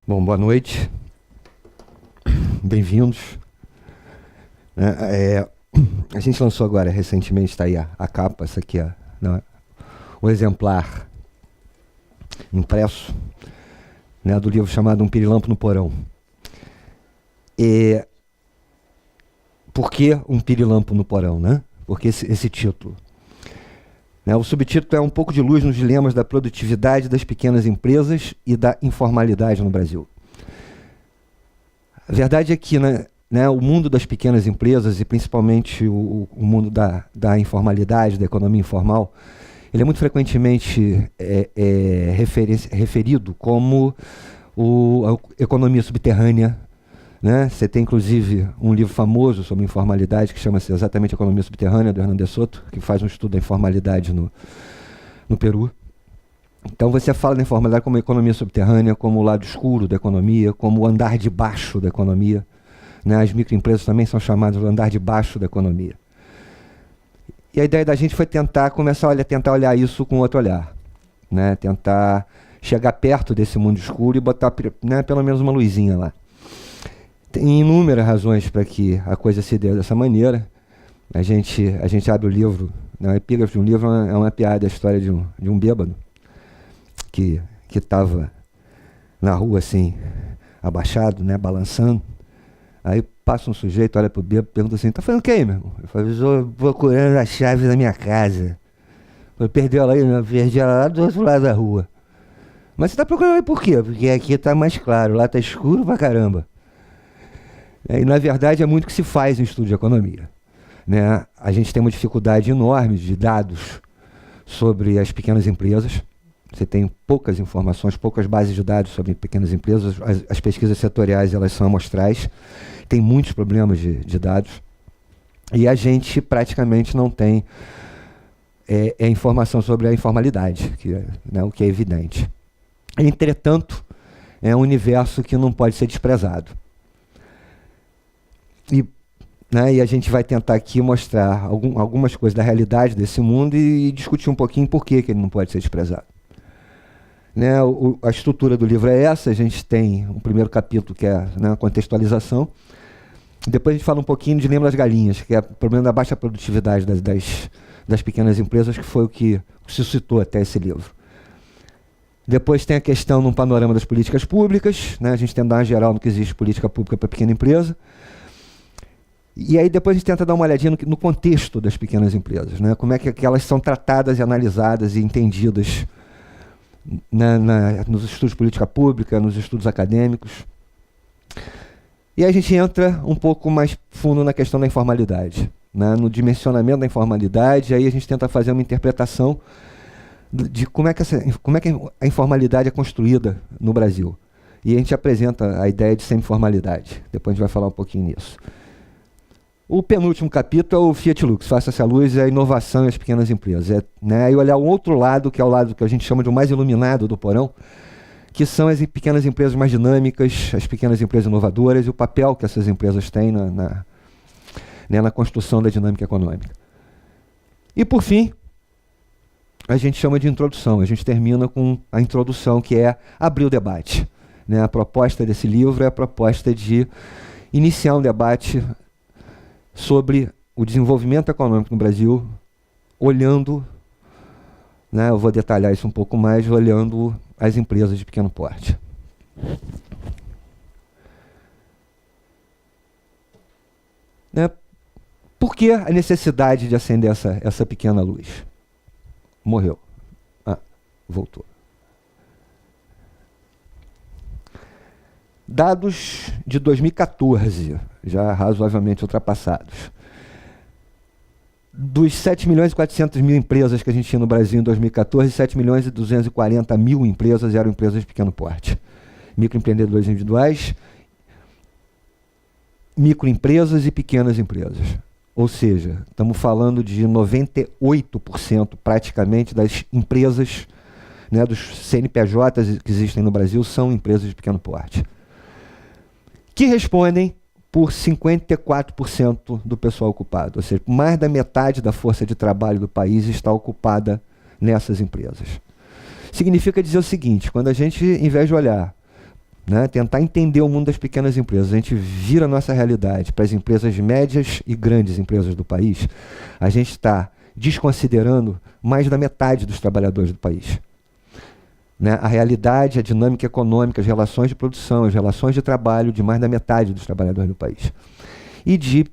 Bom, boa noite, bem-vindos. A gente lançou agora, recentemente, está aí a capa, essa aqui é o exemplar impresso, né, do livro chamado Um Pirilampo no Porão. Por que Um Pirilampo no Porão, né? Por que esse título? O subtítulo é Um pouco de luz nos dilemas da produtividade das pequenas empresas e da informalidade no Brasil. A verdade é que o mundo das pequenas empresas, e principalmente o mundo da informalidade, da economia informal, ele é muito frequentemente referido como a economia subterrânea. Né? Você tem, inclusive, um livro famoso sobre informalidade que chama-se exatamente Economia Subterrânea, do Hernán de Soto, que faz um estudo da informalidade no Peru. Então você fala da informalidade como economia subterrânea, como o lado escuro da economia, como o andar de baixo da economia. Né? As microempresas também são chamadas de andar de baixo da economia. E a ideia da gente foi tentar olhar isso com outro olhar. Né? Tentar chegar perto desse mundo escuro e botar pelo menos uma luzinha lá. Tem inúmeras razões para que a coisa se dê dessa maneira. A gente abre o livro, o epígrafe de um livro é uma piada, a história de um bêbado que estava na rua assim, abaixado, né, balançando. Aí passa um sujeito, olha pro bêbado e pergunta assim: tá fazendo o que aí, meu irmão? Eu falo: estou procurando a chave da minha casa. Eu perdi ela aí, perdi ela lá do outro lado da rua. Mas você está procurando aí por quê? Porque aqui está mais claro, lá está escuro pra caramba. E, na verdade, é muito que se faz em estudo de economia. Né? A gente tem uma dificuldade enorme de dados sobre as pequenas empresas. Você tem poucas informações, poucas bases de dados sobre pequenas empresas. As pesquisas setoriais, elas são amostrais. Tem muitos problemas de dados. E a gente praticamente não tem informação sobre a informalidade, o que é evidente. Entretanto, é um universo que não pode ser desprezado. E a gente vai tentar aqui mostrar algumas coisas da realidade desse mundo e discutir um pouquinho por que ele não pode ser desprezado. A estrutura do livro é essa. A gente tem um primeiro capítulo que é a contextualização. Depois a gente fala um pouquinho de Lembra das Galinhas, que é o problema da baixa produtividade das pequenas empresas, que foi o que suscitou até esse livro. Depois tem a questão num panorama das políticas públicas. A gente tenta dar uma geral no que existe política pública para pequena empresa. E aí depois a gente tenta dar uma olhadinha no contexto das pequenas empresas, né? Como é que elas são tratadas e analisadas e entendidas nos estudos de política pública, nos estudos acadêmicos. E aí a gente entra um pouco mais fundo na questão da informalidade, né? No dimensionamento da informalidade. Aí a gente tenta fazer uma interpretação de como é que a informalidade é construída no Brasil. E a gente apresenta a ideia de semi-formalidade. Depois a gente vai falar um pouquinho nisso. O penúltimo capítulo é o Fiat Lux, Faça-se a Luz, é a inovação e as pequenas empresas. E olhar o outro lado, que é o lado que a gente chama de o mais iluminado do porão, que são as pequenas empresas mais dinâmicas, as pequenas empresas inovadoras e o papel que essas empresas têm na construção da dinâmica econômica. E, por fim, a gente chama de introdução. A gente termina com a introdução, que é abrir o debate. A proposta desse livro é a proposta de iniciar um debate sobre o desenvolvimento econômico no Brasil, olhando, eu vou detalhar isso um pouco mais, olhando as empresas de pequeno porte. Por que a necessidade de acender essa pequena luz? Morreu. Voltou. Dados de 2014, já razoavelmente ultrapassados. Dos 7.400.000 empresas que a gente tinha no Brasil em 2014, 7.240.000 empresas eram empresas de pequeno porte. Microempreendedores individuais, microempresas e pequenas empresas. Ou seja, estamos falando de 98% praticamente das empresas, dos CNPJs que existem no Brasil, são empresas de pequeno porte, que respondem por 54% do pessoal ocupado. Ou seja, mais da metade da força de trabalho do país está ocupada nessas empresas. Significa dizer o seguinte: quando a gente, em vez de olhar né, tentar entender o mundo das pequenas empresas, a gente vira a nossa realidade para as empresas médias e grandes empresas do país, a gente está desconsiderando mais da metade dos trabalhadores do país. Né? A realidade, a dinâmica econômica, as relações de produção, as relações de trabalho de mais da metade dos trabalhadores do país. E de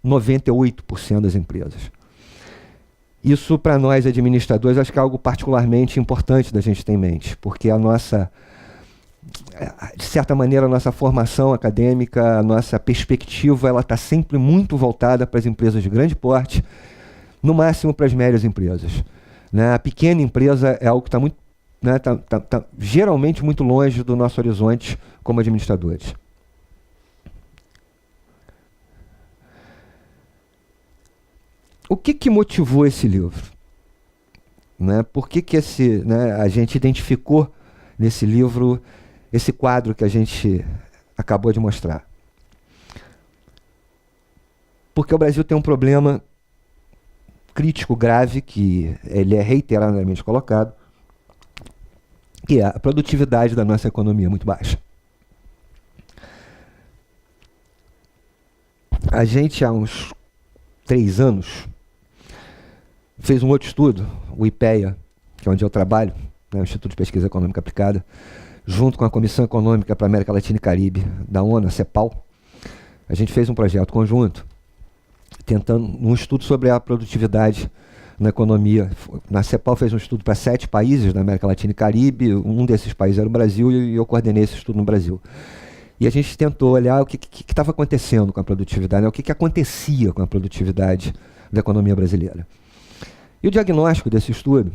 98% das empresas. Isso, para nós administradores, acho que é algo particularmente importante da gente ter em mente, porque a nossa, de certa maneira, a nossa formação acadêmica, a nossa perspectiva, ela está sempre muito voltada para as empresas de grande porte, no máximo para as médias empresas. Né? A pequena empresa é algo que está muito, né, tá geralmente muito longe do nosso horizonte como administradores. O que motivou esse livro? Né? Por que né, a gente identificou nesse livro esse quadro que a gente acabou de mostrar? Porque o Brasil tem um problema crítico, grave, que ele é reiteradamente colocado, que é a produtividade da nossa economia muito baixa. A gente, há uns 3 anos, fez um outro estudo, o IPEA, que é onde eu trabalho, né, o Instituto de Pesquisa Econômica Aplicada, junto com a Comissão Econômica para a América Latina e Caribe da ONU, a CEPAL. A gente fez um projeto conjunto, tentando um estudo sobre a produtividade na economia. Na CEPAL fez um estudo para 7 países da América Latina e Caribe, um desses países era o Brasil, e eu coordenei esse estudo no Brasil. E a gente tentou olhar o que estava acontecendo com a produtividade, né, o que acontecia com a produtividade da economia brasileira. E o diagnóstico desse estudo,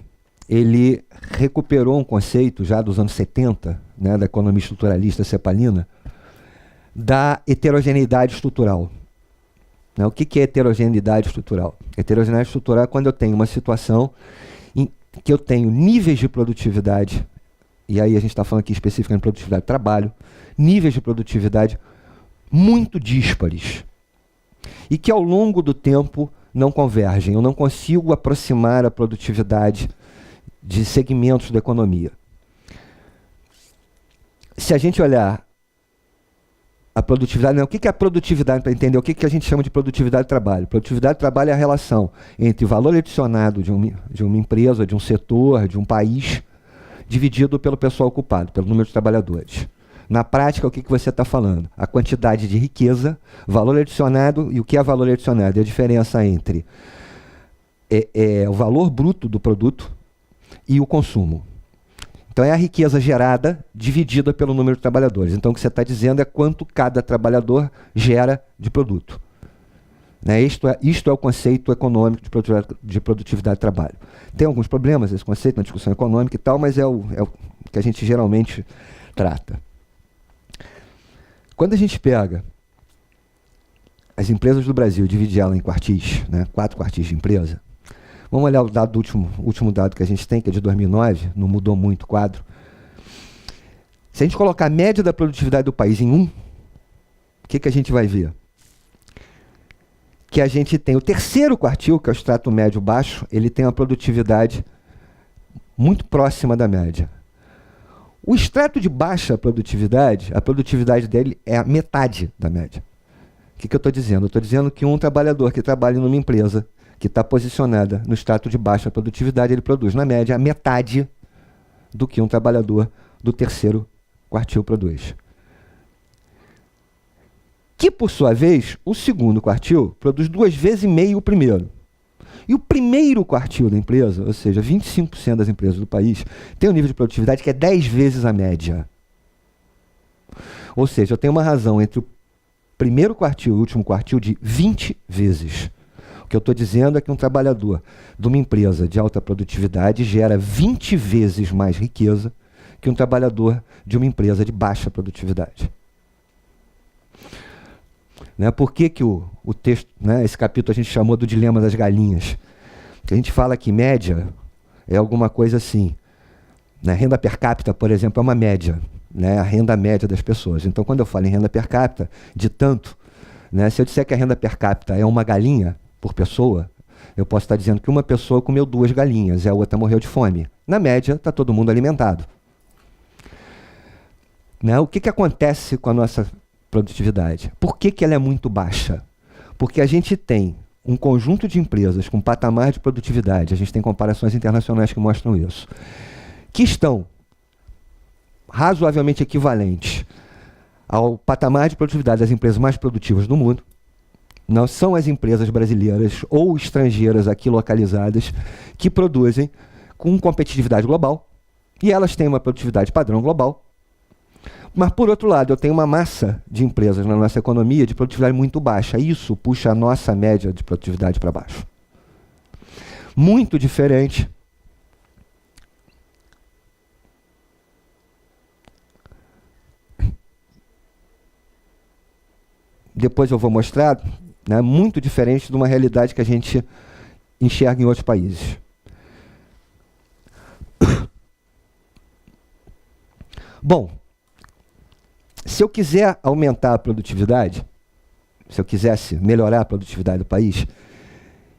ele recuperou um conceito já dos anos 70, né, da economia estruturalista cepalina, da heterogeneidade estrutural. Né, o que é heterogeneidade estrutural? Heterogeneidade estrutural é quando eu tenho uma situação em que eu tenho níveis de produtividade, e aí a gente está falando aqui especificamente de produtividade de trabalho, níveis de produtividade muito díspares, e que ao longo do tempo não convergem. Eu não consigo aproximar a produtividade de segmentos da economia. Se a gente olhar a produtividade, né, o que é a produtividade, para entender o que a gente chama de produtividade de trabalho? Produtividade de trabalho é a relação entre o valor adicionado de uma empresa, de um setor, de um país, dividido pelo pessoal ocupado, pelo número de trabalhadores. Na prática, o que você está falando? A quantidade de riqueza, valor adicionado, e o que é valor adicionado? É a diferença entre o valor bruto do produto e o consumo. Então é a riqueza gerada dividida pelo número de trabalhadores. Então o que você está dizendo é quanto cada trabalhador gera de produto. Né? Isto é o conceito econômico de produtividade de trabalho. Tem alguns problemas esse conceito na discussão econômica e tal, mas é o que a gente geralmente trata. Quando a gente pega as empresas do Brasil e divide ela em quartis, né, 4 quartis de empresa, vamos olhar o dado último dado que a gente tem, que é de 2009, não mudou muito o quadro. Se a gente colocar a média da produtividade do país em 1, o que a gente vai ver? Que a gente tem o terceiro quartil, que é o extrato médio baixo, ele tem uma produtividade muito próxima da média. O extrato de baixa produtividade, a produtividade dele é a metade da média. O que eu estou dizendo? Eu estou dizendo que um trabalhador que trabalha numa empresa que está posicionada no extrato de baixa produtividade, ele produz, na média, a metade do que um trabalhador do terceiro quartil produz. Que, por sua vez, o segundo quartil produz 2,5 vezes o primeiro. E o primeiro quartil da empresa, ou seja, 25% das empresas do país, tem um nível de produtividade que é 10 vezes a média. Ou seja, eu tenho uma razão entre o primeiro quartil e o último quartil de 20 vezes. O que eu estou dizendo é que um trabalhador de uma empresa de alta produtividade gera 20 vezes mais riqueza que um trabalhador de uma empresa de baixa produtividade. Né? Por que o texto, né, esse capítulo a gente chamou do dilema das galinhas? A gente fala que média é alguma coisa assim. Né? Renda per capita, por exemplo, é uma média, né? A renda média das pessoas. Então, quando eu falo em renda per capita, de tanto, né, se eu disser que a renda per capita é uma galinha por pessoa, eu posso estar dizendo que uma pessoa comeu 2 galinhas e a outra morreu de fome. Na média, está todo mundo alimentado. Né? O que acontece com a nossa produtividade? Por que ela é muito baixa? Porque a gente tem um conjunto de empresas com patamar de produtividade, a gente tem comparações internacionais que mostram isso, que estão razoavelmente equivalentes ao patamar de produtividade das empresas mais produtivas do mundo. Não são as empresas brasileiras ou estrangeiras aqui localizadas que produzem com competitividade global, e elas têm uma produtividade padrão global. Mas, por outro lado, eu tenho uma massa de empresas na nossa economia de produtividade muito baixa. Isso puxa a nossa média de produtividade para baixo. Muito diferente depois eu vou mostrar, né, muito diferente de uma realidade que a gente enxerga em outros países. Bom, se eu quiser aumentar a produtividade, se eu quisesse melhorar a produtividade do país,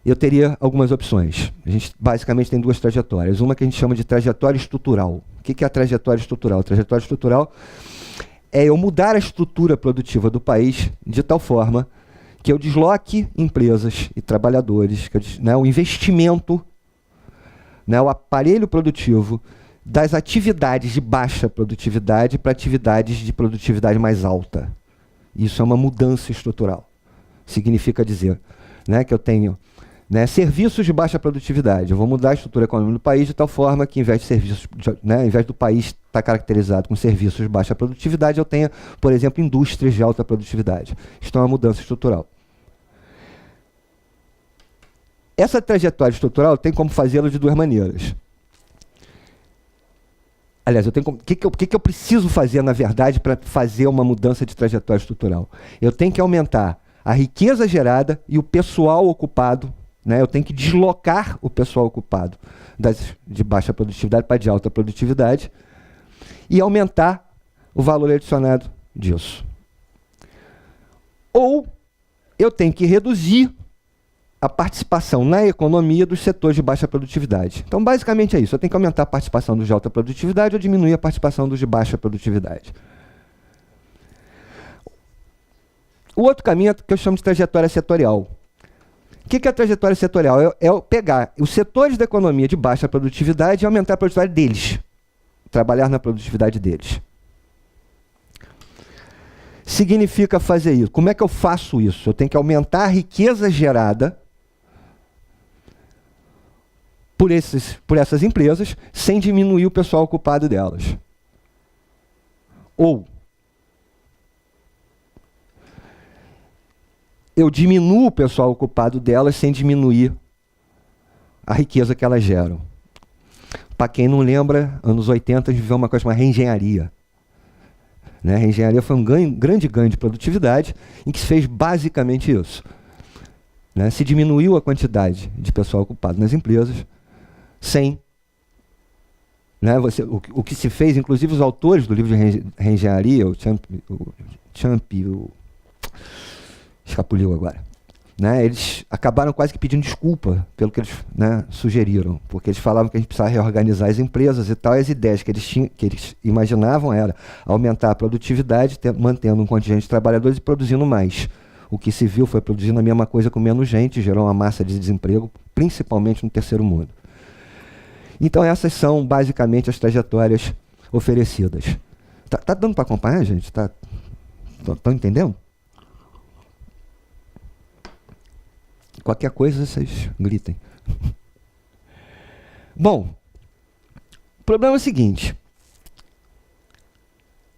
eu teria algumas opções. A gente basicamente tem duas trajetórias. Uma que a gente chama de trajetória estrutural. O que é a trajetória estrutural? A trajetória estrutural é eu mudar a estrutura produtiva do país de tal forma que eu desloque empresas e trabalhadores, né, o investimento, né, o aparelho produtivo das atividades de baixa produtividade para atividades de produtividade mais alta. Isso é uma mudança estrutural. Significa dizer, né, que eu tenho, né, serviços de baixa produtividade. Eu vou mudar a estrutura econômica do país de tal forma que, em vez de serviços, né, ao invés do país estar caracterizado com serviços de baixa produtividade, eu tenha, por exemplo, indústrias de alta produtividade. Isto é uma mudança estrutural. Essa trajetória estrutural tem como fazê-la de duas maneiras. Aliás, o que eu preciso fazer, na verdade, para fazer uma mudança de trajetória estrutural? Eu tenho que aumentar a riqueza gerada e o pessoal ocupado, né? Eu tenho que deslocar o pessoal ocupado de baixa produtividade para de alta produtividade e aumentar o valor adicionado disso. Ou eu tenho que reduzir a participação na economia dos setores de baixa produtividade. Então, basicamente é isso. Eu tenho que aumentar a participação dos de alta produtividade ou diminuir a participação dos de baixa produtividade. O outro caminho é que eu chamo de trajetória setorial. O que é a trajetória setorial? É eu pegar os setores da economia de baixa produtividade e aumentar a produtividade deles. Trabalhar na produtividade deles. Significa fazer isso. Como é que eu faço isso? Eu tenho que aumentar a riqueza gerada por essas empresas, sem diminuir o pessoal ocupado delas. Ou eu diminuo o pessoal ocupado delas sem diminuir a riqueza que elas geram. Para quem não lembra, anos 80 a gente viveu uma coisa chamada reengenharia. Né? A reengenharia foi um grande ganho de produtividade em que se fez basicamente isso. Né? Se diminuiu a quantidade de pessoal ocupado nas empresas, sem... Né, o que se fez, inclusive os autores do livro de reengenharia, escapuliu agora, né, eles acabaram quase que pedindo desculpa pelo que eles, né, sugeriram, porque eles falavam que a gente precisava reorganizar as empresas e tal, e as ideias que eles imaginavam era aumentar a produtividade, mantendo um contingente de trabalhadores e produzindo mais. O que se viu foi produzindo a mesma coisa com menos gente, gerou uma massa de desemprego, principalmente no terceiro mundo. Então essas são basicamente as trajetórias oferecidas. Tá dando para acompanhar, gente? Estão entendendo? Qualquer coisa vocês gritem. Bom, o problema é o seguinte.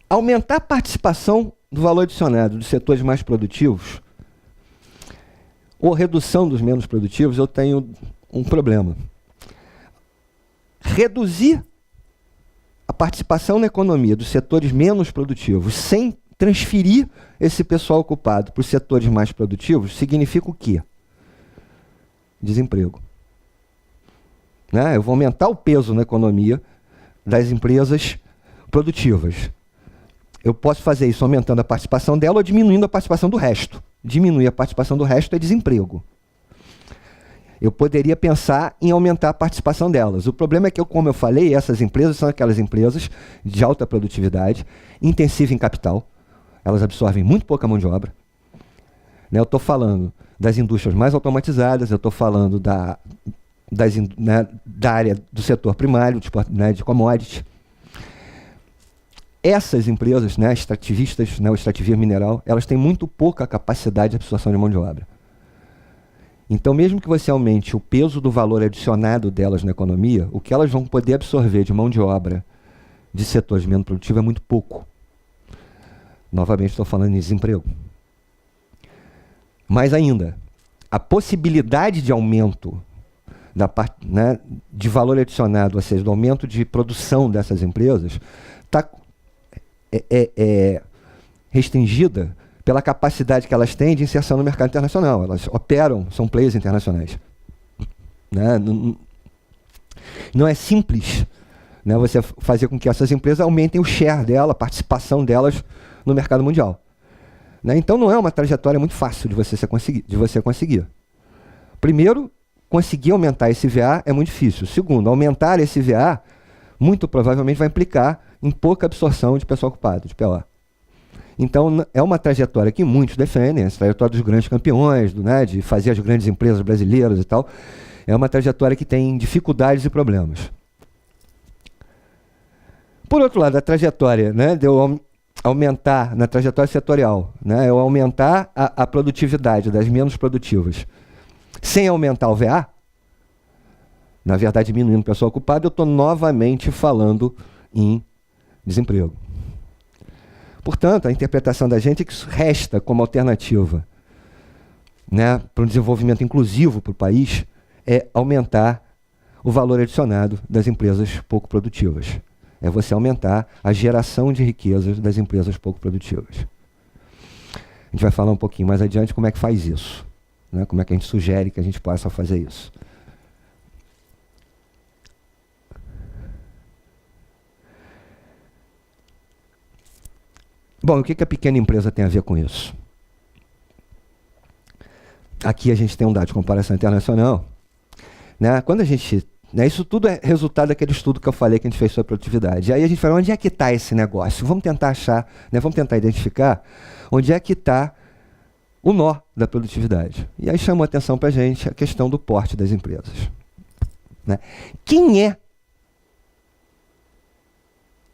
Aumentar a participação do valor adicionado dos setores mais produtivos ou redução dos menos produtivos, eu tenho um problema. Reduzir a participação na economia dos setores menos produtivos sem transferir esse pessoal ocupado para os setores mais produtivos significa o quê? Desemprego. Né? Eu vou aumentar o peso na economia das empresas produtivas. Eu posso fazer isso aumentando a participação dela ou diminuindo a participação do resto. Diminuir a participação do resto é desemprego. eu poderia pensar em aumentar a participação delas. O problema é que, como eu falei, essas empresas são aquelas empresas de alta produtividade, intensiva em capital, elas absorvem muito pouca mão de obra. Né, eu estou falando das indústrias mais automatizadas, eu estou falando da área do setor primário, de commodity. Essas empresas, né, extrativistas, né, o extrativismo mineral, elas têm muito pouca capacidade de absorção de mão de obra. Então, mesmo que você aumente o peso do valor adicionado delas na economia, o que elas vão poder absorver de mão de obra de setores menos produtivos é muito pouco. Novamente, estou falando em desemprego. Mais ainda, a possibilidade de aumento da parte, né, de valor adicionado, ou seja, do aumento de produção dessas empresas, está restringida pela capacidade que elas têm de inserção no mercado internacional. Elas operam, são players internacionais. Né? Não é simples, né, você fazer com que essas empresas aumentem o share dela, a participação delas no mercado mundial. Né? Então não é uma trajetória muito fácil de você conseguir. Primeiro, conseguir aumentar esse VA é muito difícil. Segundo, aumentar esse VA muito provavelmente vai implicar em pouca absorção de pessoal ocupado, de PO. Então, é uma trajetória que muitos defendem, essa trajetória dos grandes campeões, né, de fazer as grandes empresas brasileiras e tal. É uma trajetória que tem dificuldades e problemas. Por outro lado, a trajetória, né, de eu aumentar, na trajetória setorial, né, eu aumentar a produtividade das menos produtivas, sem aumentar o VA, na verdade, diminuindo o pessoal ocupado, eu estou novamente falando em desemprego. Portanto, a interpretação da gente é que isso resta como alternativa, né, para um desenvolvimento inclusivo para o país, é aumentar o valor adicionado das empresas pouco produtivas. É você aumentar a geração de riquezas das empresas pouco produtivas. A gente vai falar um pouquinho mais adiante como é que faz isso, né, como é que a gente sugere que a gente possa fazer isso. Bom, o que a pequena empresa tem a ver com isso? Aqui a gente tem um dado de comparação internacional. Né? Quando a gente, né, isso tudo é resultado daquele estudo que eu falei que a gente fez sobre produtividade. Aí a gente fala, onde é que está esse negócio? Vamos tentar achar, né, vamos tentar identificar onde é que está o nó da produtividade. E aí chamou a atenção para a gente a questão do porte das empresas. Né? Quem é?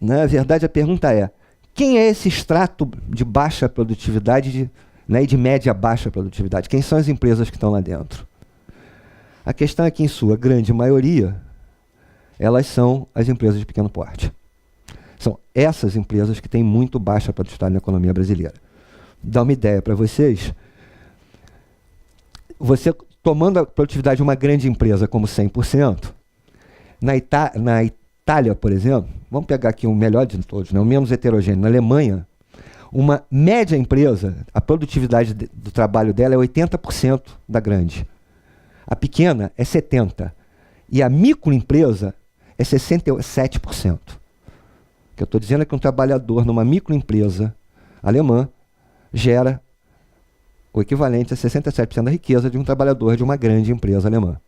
Na verdade, a pergunta é, quem é esse extrato de baixa produtividade, né, e de média baixa produtividade? Quem são as empresas que estão lá dentro? A questão é que, em sua grande maioria, elas são as empresas de pequeno porte. São essas empresas que têm muito baixa produtividade na economia brasileira. Dá uma ideia para vocês. Você tomando a produtividade de uma grande empresa como 100%, na Itália, por exemplo, vamos pegar aqui o melhor de todos, né, o menos heterogêneo, na Alemanha, uma média empresa, a produtividade do trabalho dela é 80% da grande. A pequena é 70%. E a microempresa é 67%. O que eu estou dizendo é que um trabalhador numa microempresa alemã gera o equivalente a 67% da riqueza de um trabalhador de uma grande empresa alemã.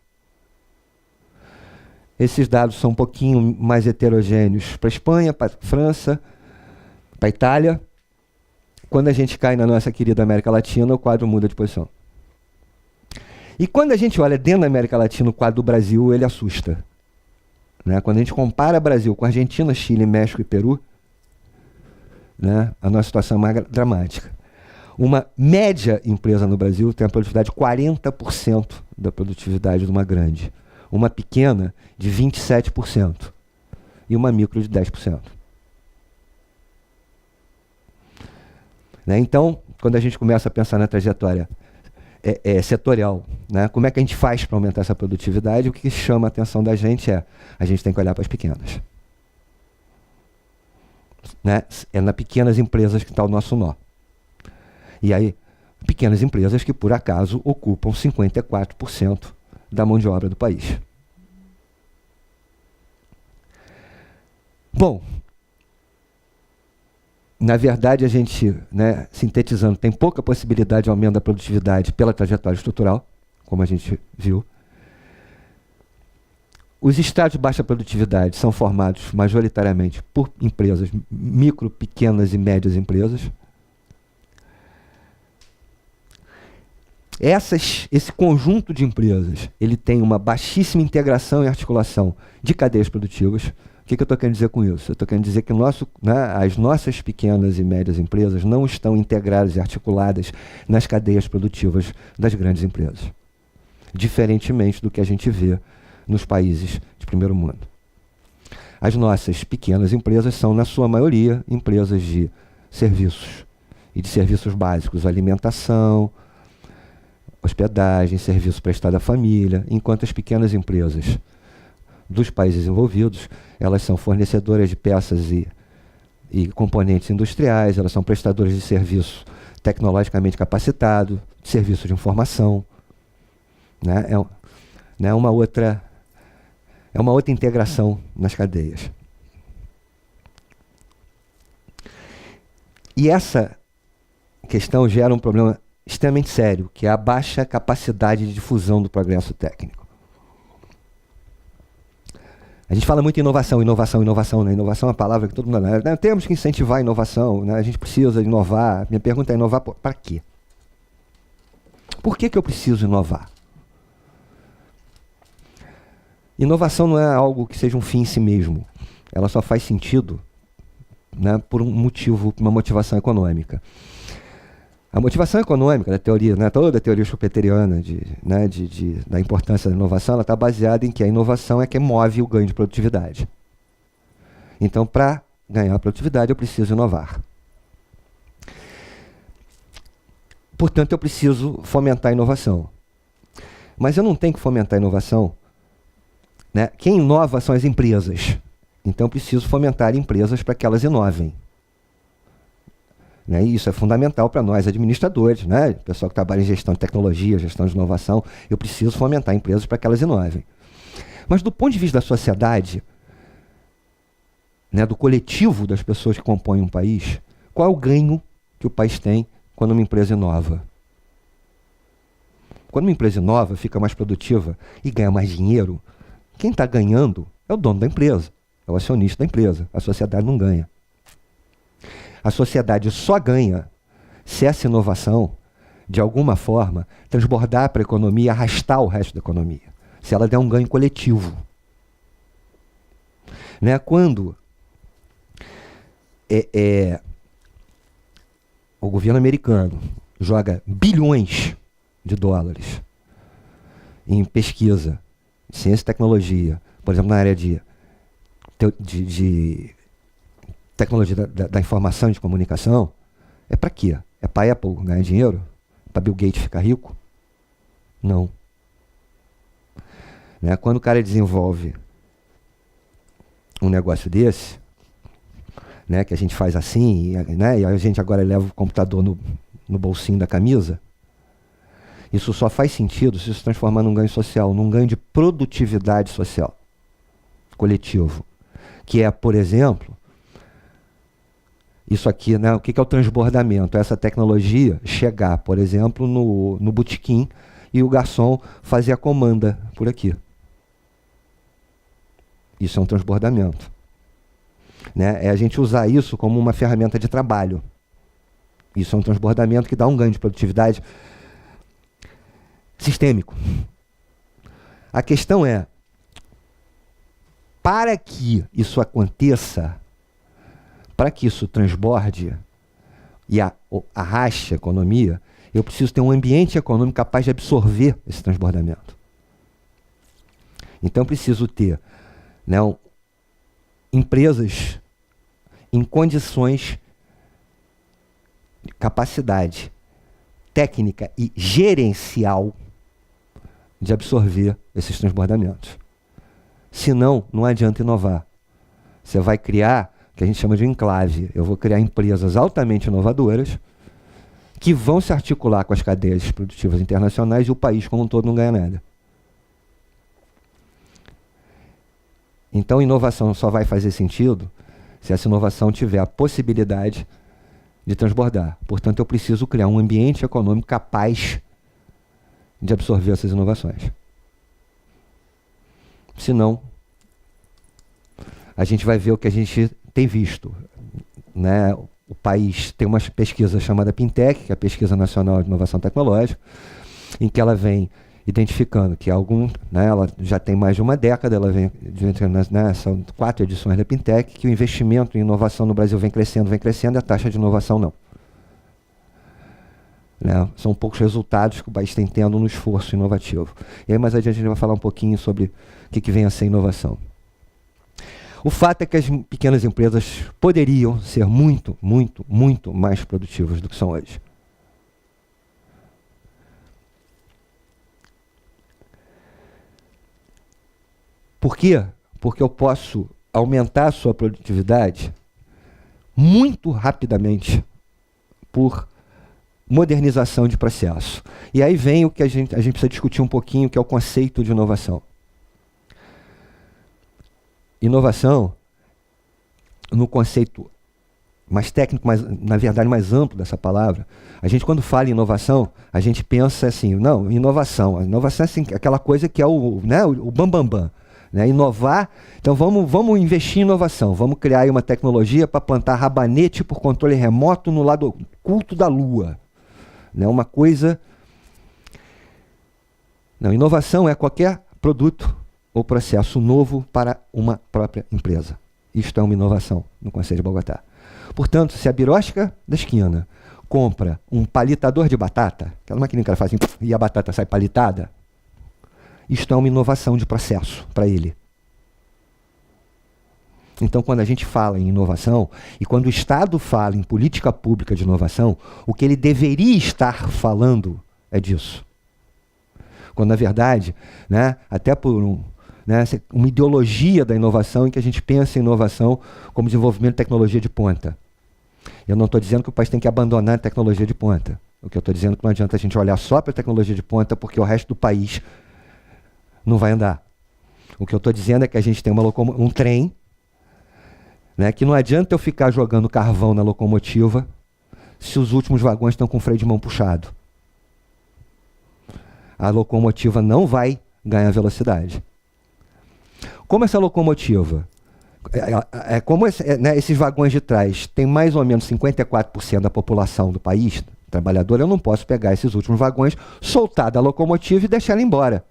Esses dados são um pouquinho mais heterogêneos para a Espanha, para a França, para a Itália. Quando a gente cai na nossa querida América Latina, o quadro muda de posição. E quando a gente olha dentro da América Latina o quadro do Brasil, ele assusta. Né? Quando a gente compara o Brasil com Argentina, Chile, México e Peru, né, a nossa situação é mais dramática. Uma média empresa no Brasil tem a produtividade de 40% da produtividade de uma grande. Uma pequena de 27% e uma micro de 10%. Né? Então, quando a gente começa a pensar na trajetória setorial, né? Como é que a gente faz para aumentar essa produtividade? O que chama a atenção da gente é, a gente tem que olhar para as pequenas. Né? É nas pequenas empresas que está o nosso nó. E aí, pequenas empresas que, por acaso, ocupam 54% da mão de obra do país. Bom, na verdade, a gente, né, sintetizando, tem pouca possibilidade de aumento da produtividade pela trajetória estrutural, como a gente viu. Os estados de baixa produtividade são formados majoritariamente por empresas micro, pequenas e médias empresas. Esse conjunto de empresas, ele tem uma baixíssima integração e articulação de cadeias produtivas. O que eu estou querendo dizer com isso? Eu estou querendo dizer que as nossas pequenas e médias empresas não estão integradas e articuladas nas cadeias produtivas das grandes empresas, diferentemente do que a gente vê nos países de primeiro mundo. As nossas pequenas empresas são, na sua maioria, empresas de serviços e de serviços básicos, alimentação, hospedagem, serviço prestado à família, enquanto as pequenas empresas dos países envolvidos, elas são fornecedoras de peças e componentes industriais, elas são prestadoras de serviço tecnologicamente capacitado, de serviço de informação, né? É uma outra integração nas cadeias. E essa questão gera um problema extremamente sério, que é a baixa capacidade de difusão do progresso técnico. A gente fala muito em inovação, né? Inovação é uma palavra que todo mundo... Né? Temos que incentivar a inovação, né? A gente precisa inovar. Minha pergunta é inovar para quê? Por que eu preciso inovar? Inovação não é algo que seja um fim em si mesmo. Ela só faz sentido, né, por um motivo, uma motivação econômica. A motivação econômica da teoria, né, toda a teoria schumpeteriana da importância da inovação, ela está baseada em que a inovação é que move o ganho de produtividade. Então, para ganhar produtividade, eu preciso inovar. Portanto, eu preciso fomentar a inovação. Mas eu não tenho que fomentar a inovação, né? Quem inova são as empresas. Então, eu preciso fomentar empresas para que elas inovem. Né? E isso é fundamental para nós, administradores, né? Pessoal que trabalha em gestão de tecnologia, gestão de inovação. Eu preciso fomentar empresas para que elas inovem. Mas do ponto de vista da sociedade, né, do coletivo das pessoas que compõem um país, qual é o ganho que o país tem quando uma empresa inova? Quando uma empresa inova, fica mais produtiva e ganha mais dinheiro, quem está ganhando é o dono da empresa, é o acionista da empresa. A sociedade não ganha. A sociedade só ganha se essa inovação, de alguma forma, transbordar para a economia e arrastar o resto da economia. Se ela der um ganho coletivo. Né? Quando o governo americano joga bilhões de dólares em pesquisa, ciência e tecnologia, por exemplo, na área de tecnologia da informação e de comunicação, é para quê? É para a Apple ganhar dinheiro? Para Bill Gates ficar rico? Não. Né? Quando o cara desenvolve um negócio desse, né, que a gente faz assim, né, e a gente agora leva o computador no bolsinho da camisa, isso só faz sentido se transformar num ganho social, num ganho de produtividade social, coletivo. Que é, por exemplo, isso aqui, né, o que é o transbordamento? Essa tecnologia chegar, por exemplo, no botequim e o garçom fazer a comanda por aqui. Isso é um transbordamento. Né? É a gente usar isso como uma ferramenta de trabalho. Isso é um transbordamento que dá um ganho de produtividade sistêmico. A questão é, para que isso aconteça, para que isso transborde e arraste a economia, eu preciso ter um ambiente econômico capaz de absorver esse transbordamento. Então eu preciso ter, né, empresas em condições de capacidade técnica e gerencial de absorver esses transbordamentos. Senão, não adianta inovar. Você vai criar o que a gente chama de enclave. Eu vou criar empresas altamente inovadoras que vão se articular com as cadeias produtivas internacionais e o país como um todo não ganha nada. Então, inovação só vai fazer sentido se essa inovação tiver a possibilidade de transbordar. Portanto, eu preciso criar um ambiente econômico capaz de absorver essas inovações. Senão, a gente vai ver o que a gente tem visto, né? O país tem uma pesquisa chamada Pintec, que é a Pesquisa Nacional de Inovação Tecnológica, em que ela vem identificando que ela já tem mais de uma década, ela vem, são 4 edições da Pintec, que o investimento em inovação no Brasil vem crescendo, e a taxa de inovação não. Né? São poucos resultados que o país tem tendo no esforço inovativo. E aí mais adiante a gente vai falar um pouquinho sobre o que vem a ser inovação. O fato é que as pequenas empresas poderiam ser muito, muito, muito mais produtivas do que são hoje. Por quê? Porque eu posso aumentar a sua produtividade muito rapidamente por modernização de processo. E aí vem o que a gente precisa discutir um pouquinho, que é o conceito de inovação. Inovação, no conceito mais técnico, mas na verdade mais amplo dessa palavra, a gente quando fala em inovação, a gente pensa assim, não, inovação é assim, aquela coisa que é o bam. Né? Inovar, então vamos investir em inovação, vamos criar aí uma tecnologia para plantar rabanete por controle remoto no lado oculto da Lua. Né? Uma coisa... Não, inovação é qualquer produto ou processo novo para uma própria empresa. Isto é uma inovação no Conselho de Bogotá. Portanto, se a birosca da esquina compra um palitador de batata, aquela maquininha que ela faz assim, e a batata sai palitada, isto é uma inovação de processo para ele. Então, quando a gente fala em inovação, e quando o Estado fala em política pública de inovação, o que ele deveria estar falando é disso. Quando, na verdade, né, até por uma ideologia da inovação em que a gente pensa em inovação como desenvolvimento de tecnologia de ponta. Eu não estou dizendo que o país tem que abandonar a tecnologia de ponta. O que eu estou dizendo é que não adianta a gente olhar só para a tecnologia de ponta, porque o resto do país não vai andar. O que eu estou dizendo é que a gente tem um trem, né, que não adianta eu ficar jogando carvão na locomotiva se os últimos vagões estão com o freio de mão puxado. A locomotiva não vai ganhar velocidade. Como essa locomotiva, esses vagões de trás têm mais ou menos 54% da população do país trabalhadora, eu não posso pegar esses últimos vagões, soltar da locomotiva e deixar ela embora.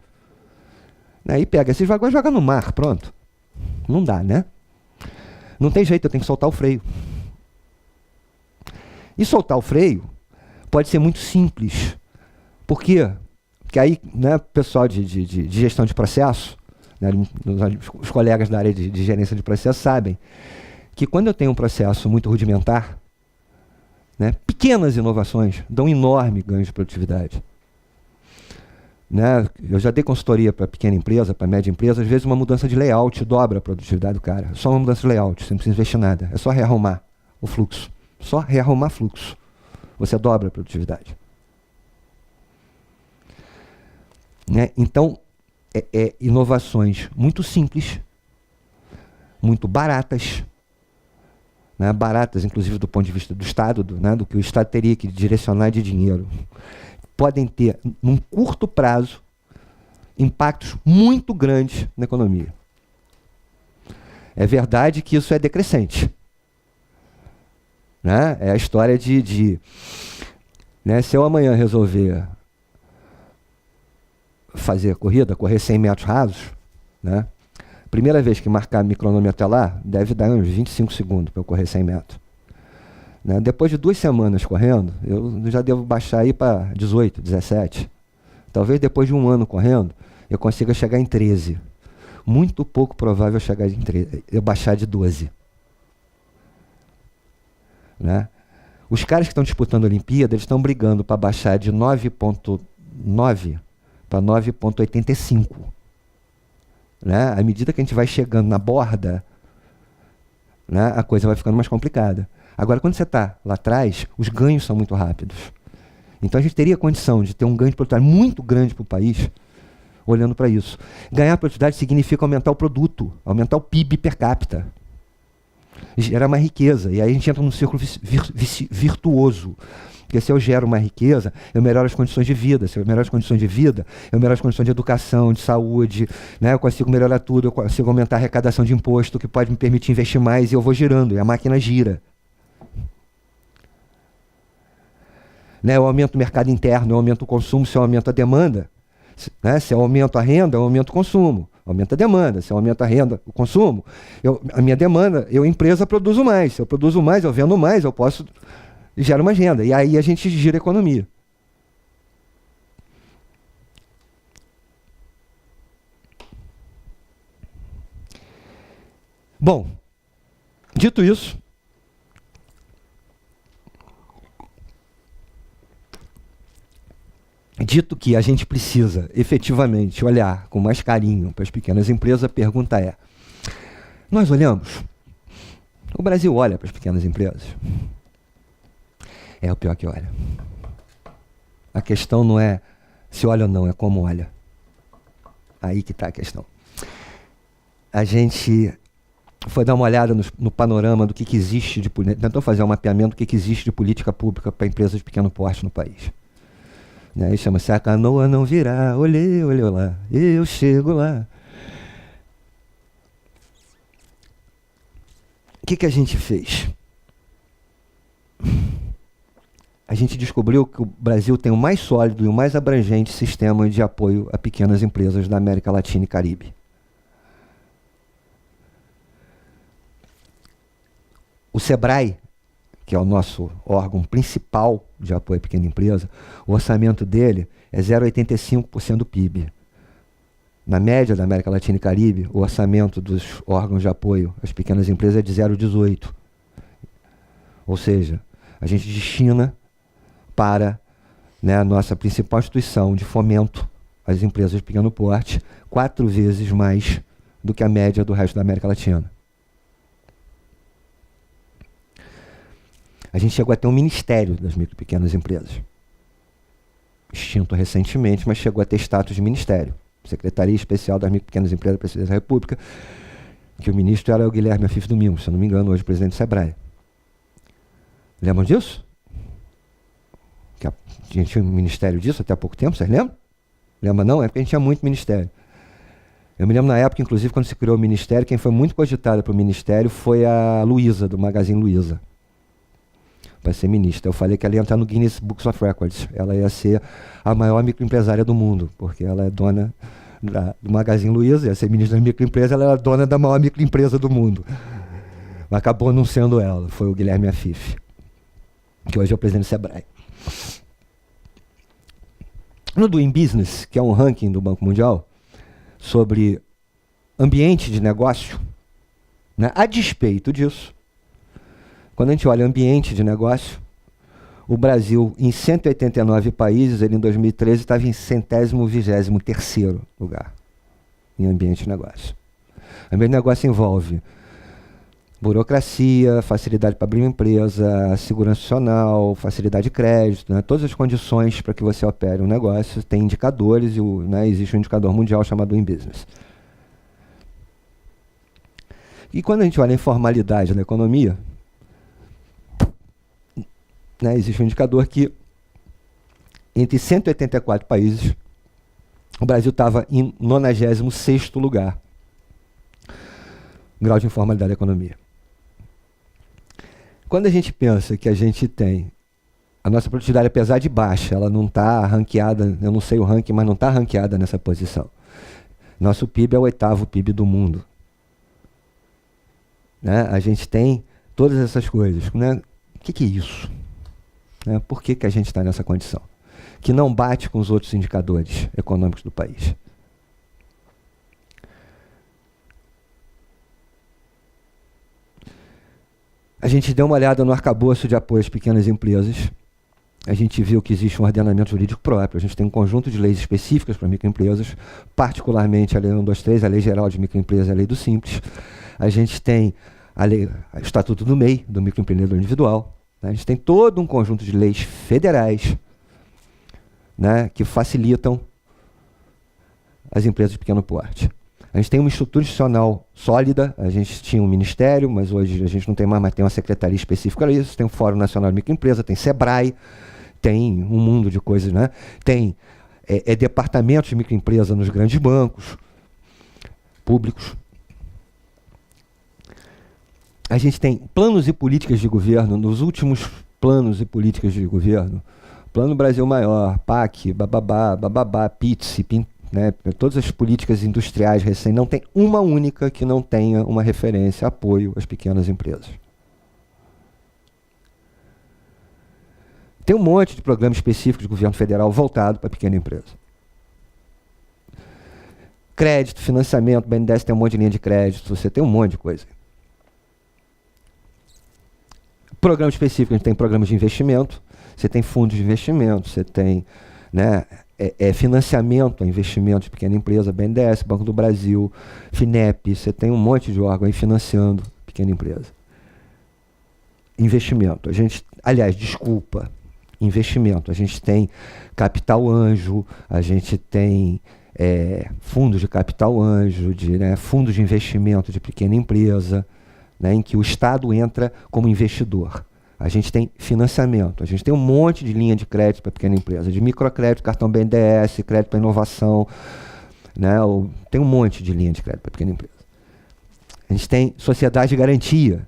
Aí pega esses vagões e joga no mar, pronto. Não dá, né? Não tem jeito, eu tenho que soltar o freio. E soltar o freio pode ser muito simples. Por quê? Porque aí, né, o pessoal de gestão de processo, né, os colegas da área de gerência de processo sabem que quando eu tenho um processo muito rudimentar, né, pequenas inovações dão enorme ganho de produtividade. Né, eu já dei consultoria para pequena empresa, para média empresa, às vezes uma mudança de layout dobra a produtividade do cara. Só uma mudança de layout, você não precisa investir nada. É só rearrumar o fluxo. Só rearrumar fluxo. Você dobra a produtividade. Né? Então, inovações muito simples, muito baratas, né? Baratas, inclusive do ponto de vista do Estado, do que o Estado teria que direcionar de dinheiro, podem ter, num curto prazo, impactos muito grandes na economia. É verdade que isso é decrescente. Né? É a história né, se eu amanhã resolver fazer corrida, correr 100 metros rasos, né? Primeira vez que marcar micronômetro lá, deve dar uns 25 segundos para eu correr 100 metros. Né? Depois de 2 semanas correndo, eu já devo baixar aí para 18, 17. Talvez depois de 1 ano correndo, eu consiga chegar em 13. Muito pouco provável eu baixar de 12. Né? Os caras que estão disputando a Olimpíada, eles estão brigando para baixar de 9,9 para 9,85. Né? À medida que a gente vai chegando na borda, né, a coisa vai ficando mais complicada. Agora, quando você está lá atrás, os ganhos são muito rápidos. Então a gente teria condição de ter um ganho de produtividade muito grande para o país, olhando para isso. Ganhar produtividade significa aumentar o produto, aumentar o PIB per capita. Gerar mais riqueza. E aí a gente entra num círculo virtuoso. Porque se eu gero mais riqueza, eu melhoro as condições de vida. Se eu melhoro as condições de vida, eu melhoro as condições de educação, de saúde, né? Eu consigo melhorar tudo, eu consigo aumentar a arrecadação de imposto, que pode me permitir investir mais, e eu vou girando, e a máquina gira. Né? Eu aumento o mercado interno, eu aumento o consumo, se eu aumento a demanda. Né? Se eu aumento a renda, eu aumento o consumo. Aumenta a demanda. Se eu aumento a renda, o consumo, a minha demanda, empresa, produzo mais. Se eu produzo mais, eu vendo mais, eu posso... gera mais renda. E aí a gente gira a economia. Bom, dito isso, dito que a gente precisa efetivamente olhar com mais carinho para as pequenas empresas, a pergunta é: nós olhamos? O Brasil olha para as pequenas empresas? É o pior que olha. A questão não é se olha ou não, é como olha. Aí que está a questão. A gente foi dar uma olhada no panorama do que existe de política, tentou fazer um mapeamento do que existe de política pública para empresas de pequeno porte no país. Aí chama-se A Canoa Não Virá, olhei lá, eu chego lá. O que a gente fez? A gente descobriu que o Brasil tem o mais sólido e o mais abrangente sistema de apoio a pequenas empresas da América Latina e Caribe. O SEBRAE, que é o nosso órgão principal de apoio à pequena empresa, o orçamento dele é 0,85% do PIB. Na média da América Latina e Caribe, o orçamento dos órgãos de apoio às pequenas empresas é de 0,18%. Ou seja, a gente destina para, né, a nossa principal instituição de fomento às empresas de pequeno porte 4 vezes mais do que a média do resto da América Latina. A gente chegou a ter um ministério das micro e pequenas empresas. Extinto recentemente, mas chegou a ter status de ministério. Secretaria Especial das Micro e Pequenas Empresas da Presidência da República, que o ministro era o Guilherme Afif Domingos, se eu não me engano, hoje presidente do SEBRAE. Lembram disso? Que a gente tinha um ministério disso até há pouco tempo, vocês lembram? Lembra não? É porque a gente tinha muito ministério. Eu me lembro na época, inclusive, quando se criou o ministério, quem foi muito cogitada para o ministério foi a Luiza, do Magazine Luiza, para ser ministra. Eu falei que ela ia entrar no Guinness Books of Records. Ela ia ser a maior microempresária do mundo, porque ela é dona do Magazine Luiza, ia ser ministra da microempresa, ela era dona da maior microempresa do mundo. Mas acabou não sendo ela, foi o Guilherme Afif, que hoje é o presidente do SEBRAE. No Doing Business, que é um ranking do Banco Mundial sobre ambiente de negócio, né, a despeito disso, quando a gente olha ambiente de negócio, o Brasil, em 189 países, ele em 2013 estava em 123º lugar em ambiente de negócio. Ambiente de negócio envolve burocracia, facilidade para abrir uma empresa, segurança institucional, facilidade de crédito, né, todas as condições para que você opere um negócio, tem indicadores, e né, existe um indicador mundial chamado Doing Business. E quando a gente olha a informalidade na economia, né, existe um indicador que, entre 184 países, o Brasil estava em 96º lugar. Grau de informalidade da economia. Quando a gente pensa que a gente tem a nossa produtividade, apesar de baixa, ela não está ranqueada, eu não sei o ranking, mas não está ranqueada nessa posição. Nosso PIB é o 8º PIB do mundo. Né? A gente tem todas essas coisas. Né? O que é isso? Né? Por que a gente está nessa condição? Que não bate com os outros indicadores econômicos do país. A gente deu uma olhada no arcabouço de apoio às pequenas empresas. A gente viu que existe um ordenamento jurídico próprio. A gente tem um conjunto de leis específicas para microempresas, particularmente a Lei 123, a Lei Geral de Microempresas e a Lei do Simples. A gente tem o Estatuto do MEI, do Microempreendedor Individual. A gente tem todo um conjunto de leis federais, né, que facilitam as empresas de pequeno porte. A gente tem uma estrutura institucional sólida, a gente tinha um ministério, mas hoje a gente não tem mais, mas tem uma secretaria específica para isso, tem o Fórum Nacional de Microempresa, tem SEBRAE, Tem um mundo de coisas, né? Tem departamentos de microempresa nos grandes bancos públicos. A gente tem planos e políticas de governo, nos últimos planos e políticas de governo, Plano Brasil Maior, PAC, bababá, PITS, né, todas as políticas industriais recentes, não tem uma única que não tenha uma referência, apoio às pequenas empresas. Tem um monte de programas específicos do governo federal voltado para a pequena empresa. Crédito, financiamento, o BNDES tem um monte de linha de crédito, você tem um monte de coisa. Programa específico, a gente tem programas de investimento, você tem fundos de investimento, você tem, né, financiamento a investimento de pequena empresa, BNDES, Banco do Brasil, FINEP, você tem um monte de órgão aí financiando pequena empresa. Investimento, investimento, a gente tem capital anjo, a gente tem fundos de capital anjo, fundos de investimento de pequena empresa, né, em que o Estado entra como investidor. A gente tem financiamento, a gente tem um monte de linha de crédito para pequena empresa, de microcrédito, cartão BNDES, crédito para inovação, né, tem um monte de linha de crédito para pequena empresa. A gente tem sociedade de garantia,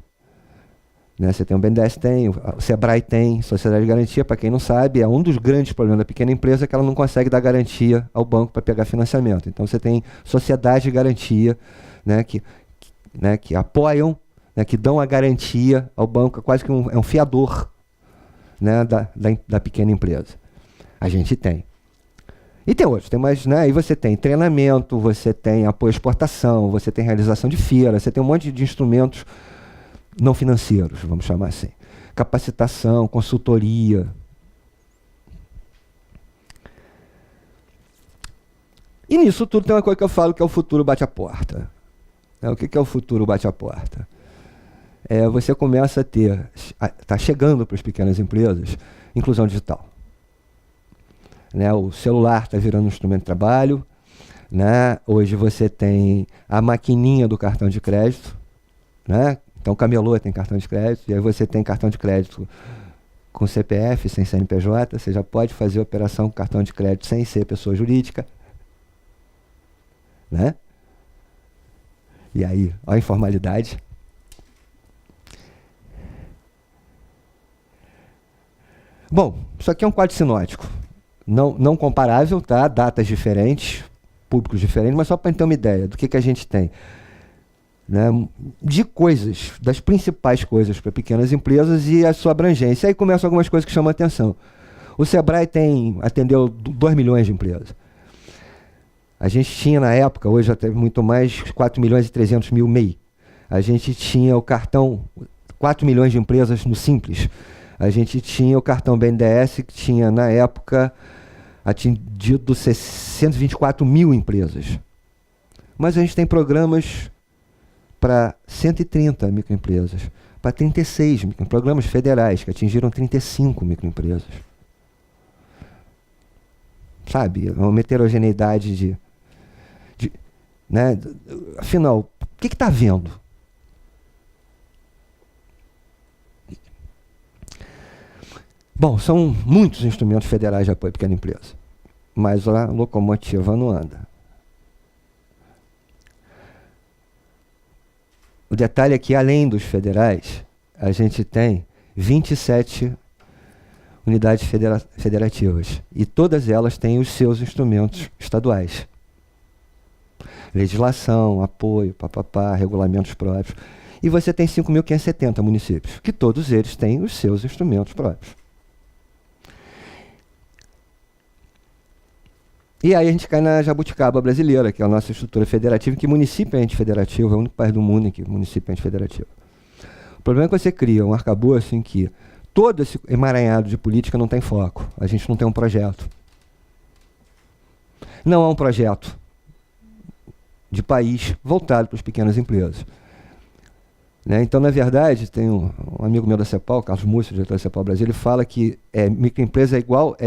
né, você tem o BNDES, tem, o Sebrae tem, sociedade de garantia, para quem não sabe, é um dos grandes problemas da pequena empresa que ela não consegue dar garantia ao banco para pegar financiamento. Então você tem sociedade de garantia, né, que apoiam, né, que dão a garantia ao banco, quase que é um fiador, né, da pequena empresa. A gente tem. E tem outros, tem mais, né, aí você tem treinamento, você tem apoio à exportação, você tem realização de feira, você tem um monte de instrumentos não financeiros, vamos chamar assim. Capacitação, consultoria. E nisso tudo tem uma coisa que eu falo que é o futuro bate a porta. O que é o futuro bate a porta? Você começa a ter, está chegando para as pequenas empresas, inclusão digital. Né, o celular está virando um instrumento de trabalho, né, hoje você tem a maquininha do cartão de crédito, né, então o camelô tem cartão de crédito, e aí você tem cartão de crédito com CPF, sem CNPJ, você já pode fazer operação com cartão de crédito sem ser pessoa jurídica. Né? E aí, olha a informalidade. Bom, isso aqui é um quadro sinótico. Não comparável, tá? Datas diferentes, públicos diferentes, mas só para ter uma ideia do que a gente tem. Né? De coisas, das principais coisas para pequenas empresas e a sua abrangência. Aí começam algumas coisas que chamam a atenção. O Sebrae atendeu 2 milhões de empresas. A gente tinha na época, hoje já teve muito mais, 4 milhões e 300 mil MEI. A gente tinha o cartão, 4 milhões de empresas no Simples. A gente tinha o cartão BNDES, que tinha, na época, atendido 624 mil empresas. Mas a gente tem programas para 130 microempresas, para 36 programas federais, que atingiram 35 microempresas. Sabe, uma heterogeneidade né? Afinal, o que está havendo? Bom, são muitos instrumentos federais de apoio à pequena empresa, mas a locomotiva não anda. O detalhe é que, além dos federais, a gente tem 27 unidades federativas, e todas elas têm os seus instrumentos estaduais. Legislação, apoio, regulamentos próprios. E você tem 5.570 municípios, que todos eles têm os seus instrumentos próprios. E aí a gente cai na jabuticaba brasileira, que é a nossa estrutura federativa, que município é ente federativo, é o único país do mundo em que município é ente federativo. O problema é que você cria um arcabouço em que todo esse emaranhado de política não tem foco. A gente não tem um projeto. Não há um projeto de país voltado para as pequenas empresas. Né? Então, na verdade, tem um amigo meu da CEPAL, Carlos Múcio, diretor da CEPAL Brasil, ele fala que microempresa é igual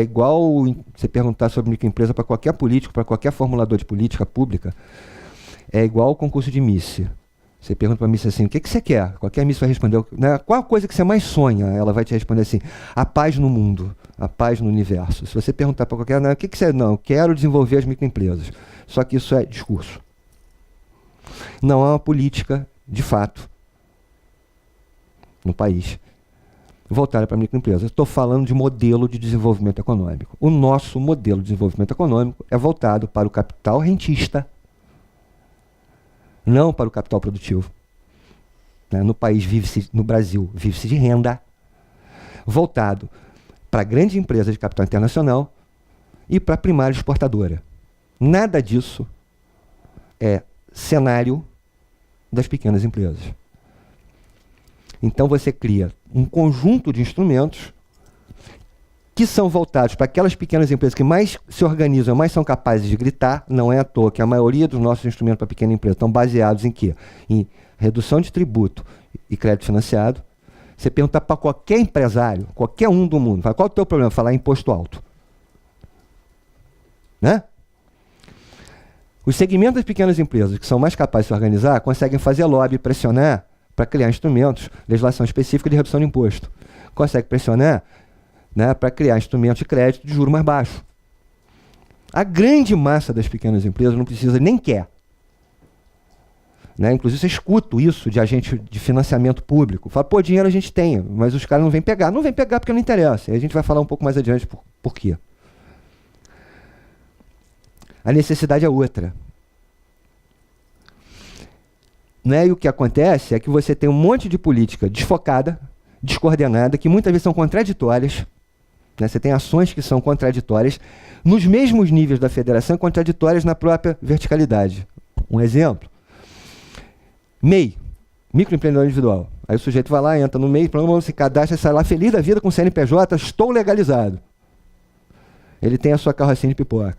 você perguntar sobre microempresa para qualquer político, para qualquer formulador de política pública, é igual ao concurso de Miss. Você pergunta para a Miss assim, o que você quer? Qualquer Miss vai responder, né? Qual a coisa que você mais sonha? Ela vai te responder assim, a paz no mundo, a paz no universo. Se você perguntar para qualquer, não, o que você... Não, quero desenvolver as microempresas. Só que isso é discurso. Não há uma política, de fato, no país, voltada para a microempresa. Estou falando de modelo de desenvolvimento econômico. O nosso modelo de desenvolvimento econômico é voltado para o capital rentista, não para o capital produtivo. No país no Brasil, vive-se de renda, voltado para grandes empresas de capital internacional e para a primária exportadora. Nada disso é cenário das pequenas empresas. Então você cria um conjunto de instrumentos que são voltados para aquelas pequenas empresas que mais se organizam, mais são capazes de gritar. Não é à toa que a maioria dos nossos instrumentos para pequena empresa estão baseados em quê? Em redução de tributo e crédito financiado. Você perguntar para qualquer empresário, qualquer um do mundo, fala, qual é o teu problema? Falar imposto alto. Né? Os segmentos das pequenas empresas que são mais capazes de se organizar conseguem fazer lobby, pressionar para criar instrumentos, legislação específica de redução de imposto. Consegue pressionar, né, para criar instrumentos de crédito de juros mais baixos. A grande massa das pequenas empresas não precisa, nem quer. Né? Inclusive, eu escuto isso de agente de financiamento público. Fala, pô, dinheiro a gente tem, mas os caras não vêm pegar. Não vêm pegar porque não interessa. E a gente vai falar um pouco mais adiante por quê. A necessidade é outra. Né? E o que acontece é que você tem um monte de política desfocada, descoordenada, que muitas vezes são contraditórias. Né? Você tem ações que são contraditórias nos mesmos níveis da federação, contraditórias na própria verticalidade. Um exemplo. MEI, microempreendedor individual. Aí o sujeito vai lá, entra no MEI, se cadastra, sai lá feliz da vida com CNPJ, estou legalizado. Ele tem a sua carrocinha de pipoca.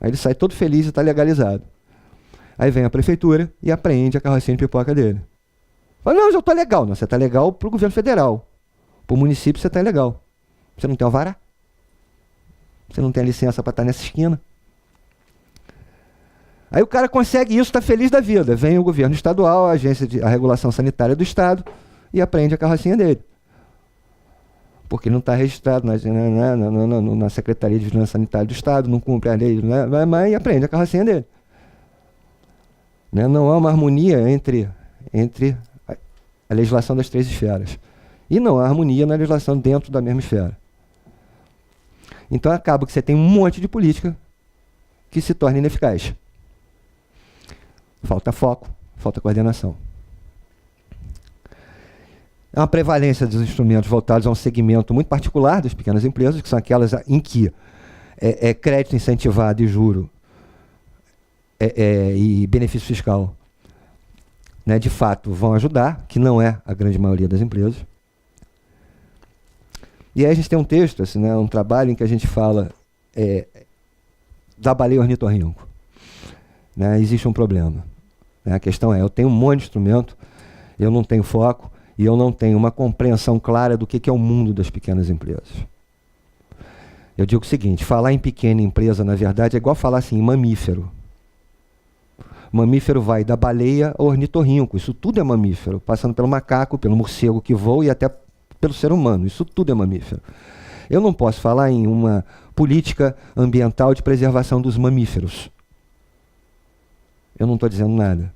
Aí ele sai todo feliz e está legalizado. Aí vem a prefeitura e apreende a carrocinha de pipoca dele. Fala, não, eu estou legal. Não, você está legal para o governo federal. Para o município você está ilegal. Você não tem alvará. Você não tem a licença para estar nessa esquina. Aí o cara consegue isso, está feliz da vida. Vem o governo estadual, a regulação sanitária do estado e apreende a carrocinha dele. Porque ele não está registrado na Secretaria de Vigilância Sanitária do Estado, não cumpre a lei, mas apreende a carrocinha dele. Né? Não há uma harmonia entre a legislação das três esferas. E não há harmonia na legislação dentro da mesma esfera. Então acaba que você tem um monte de política que se torna ineficaz. Falta foco, falta coordenação. Há uma prevalência dos instrumentos voltados a um segmento muito particular das pequenas empresas, que são aquelas em que crédito incentivado e juro e benefício fiscal, né, de fato vão ajudar, que não é a grande maioria das empresas. E aí a gente tem um texto, assim, né, um trabalho em que a gente fala da baleia ornitorrinco. Né, existe um problema. Né, a questão é, eu tenho um monte de instrumento, eu não tenho foco, e eu não tenho uma compreensão clara do que é o mundo das pequenas empresas. Eu digo o seguinte, falar em pequena empresa, na verdade, é igual falar assim, em mamífero. Mamífero vai da baleia ao ornitorrinco, isso tudo é mamífero, passando pelo macaco, pelo morcego que voa e até pelo ser humano, isso tudo é mamífero. Eu não posso falar em uma política ambiental de preservação dos mamíferos. Eu não estou dizendo nada.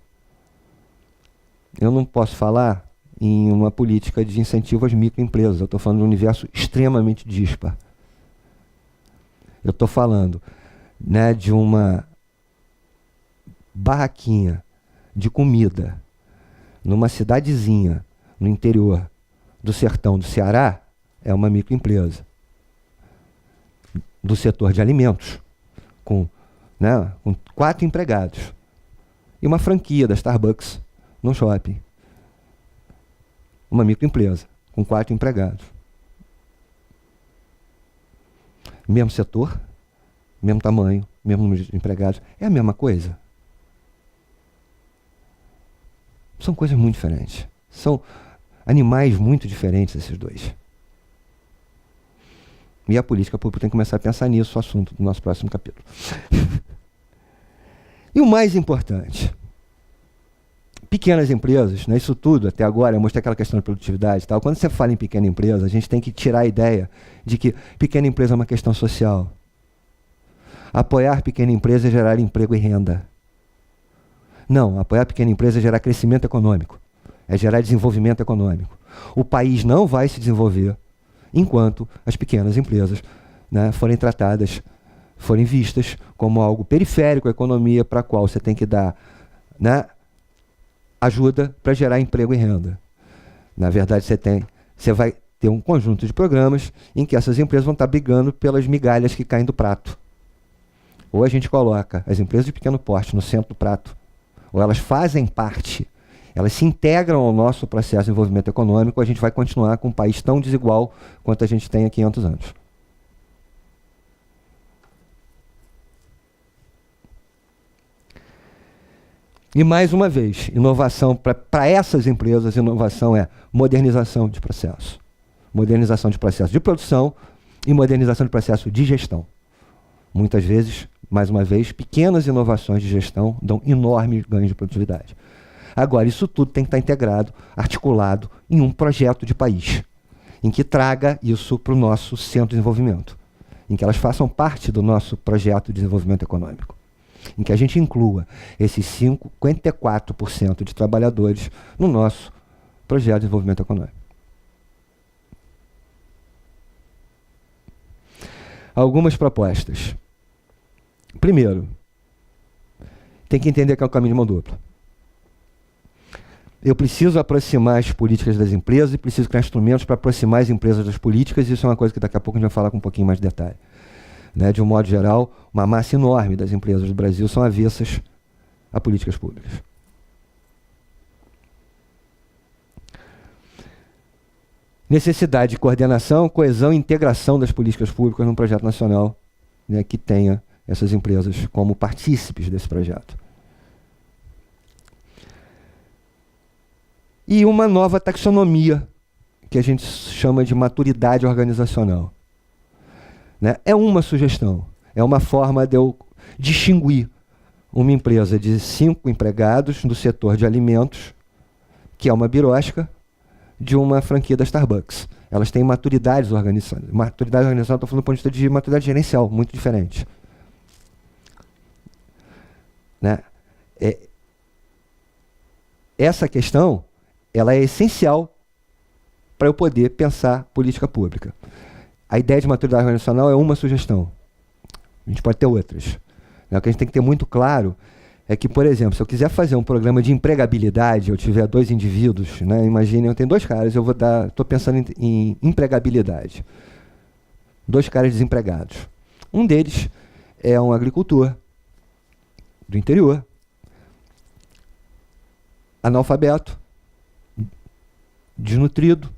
Eu não posso falar em uma política de incentivo às microempresas. Eu estou falando de um universo extremamente dispar. Eu estou falando, né, de uma barraquinha de comida numa cidadezinha no interior do sertão do Ceará, é uma microempresa. Do setor de alimentos, com 4 empregados. E uma franquia da Starbucks no shopping. Uma microempresa, com 4 empregados. Mesmo setor, mesmo tamanho, mesmo número de empregados. É a mesma coisa. São coisas muito diferentes. São animais muito diferentes esses dois. E a política pública tem que começar a pensar nisso, o assunto do nosso próximo capítulo. E o mais importante, pequenas empresas, né, isso tudo até agora, eu mostrei aquela questão de produtividade e tal. Quando você fala em pequena empresa, a gente tem que tirar a ideia de que pequena empresa é uma questão social. Apoiar pequena empresa é gerar emprego e renda. Não, apoiar pequena empresa é gerar crescimento econômico, é gerar desenvolvimento econômico. O país não vai se desenvolver enquanto as pequenas empresas, né, forem tratadas, forem vistas como algo periférico à economia, para a qual você tem que dar, né, ajuda para gerar emprego e renda. Na verdade, você vai ter um conjunto de programas em que essas empresas vão estar brigando pelas migalhas que caem do prato. Ou a gente coloca as empresas de pequeno porte no centro do prato, ou elas fazem parte, elas se integram ao nosso processo de desenvolvimento econômico, ou a gente vai continuar com um país tão desigual quanto a gente tem há 500 anos. E mais uma vez, inovação para essas empresas, inovação é modernização de processo. Modernização de processo de produção e modernização de processo de gestão. Muitas vezes, mais uma vez, pequenas inovações de gestão dão enormes ganhos de produtividade. Agora, isso tudo tem que estar integrado, articulado em um projeto de país, em que traga isso para o nosso centro de desenvolvimento, em que elas façam parte do nosso projeto de desenvolvimento econômico, em que a gente inclua esses 54% de trabalhadores no nosso projeto de desenvolvimento econômico. Algumas propostas. Primeiro, tem que entender que é um caminho de mão dupla. Eu preciso aproximar as políticas das empresas e preciso criar instrumentos para aproximar as empresas das políticas, e isso é uma coisa que daqui a pouco a gente vai falar com um pouquinho mais de detalhe. Né? De um modo geral, uma massa enorme das empresas do Brasil são avessas a políticas públicas. Necessidade de coordenação, coesão e integração das políticas públicas num projeto nacional, né, que tenha essas empresas como partícipes desse projeto. E uma nova taxonomia, que a gente chama de maturidade organizacional. Né? É uma sugestão, é uma forma de eu distinguir uma empresa de 5 empregados do setor de alimentos, que é uma birosca, de uma franquia da Starbucks. Elas têm maturidades organizacionais. Maturidade organizacional, estou falando do ponto de vista de maturidade gerencial, muito diferente. Né? Essa questão, ela é essencial para eu poder pensar política pública. A ideia de maturidade organizacional é uma sugestão. A gente pode ter outras. O que a gente tem que ter muito claro é que, por exemplo, se eu quiser fazer um programa de empregabilidade, eu tiver 2 indivíduos, né, imagine, eu tenho 2 caras, eu vou dar, estou pensando em empregabilidade. 2 caras desempregados. Um deles é um agricultor do interior, analfabeto, desnutrido,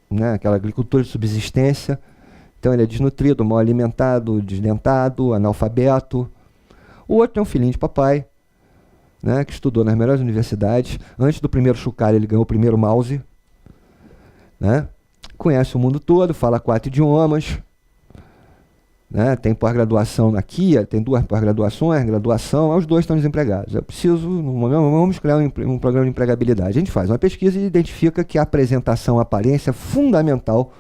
né, aquela agricultura de subsistência. Então ele é desnutrido, mal alimentado, desdentado, analfabeto. O outro é um filhinho de papai, né, que estudou nas melhores universidades. Antes do primeiro Chucalha, ele ganhou o primeiro mouse. Né, conhece o mundo todo, fala 4 idiomas. Né, tem pós-graduação aqui, tem 2 pós-graduações, graduação, os 2 estão desempregados. Eu preciso, vamos criar um programa de empregabilidade. A gente faz uma pesquisa e identifica que a apresentação, a aparência é fundamental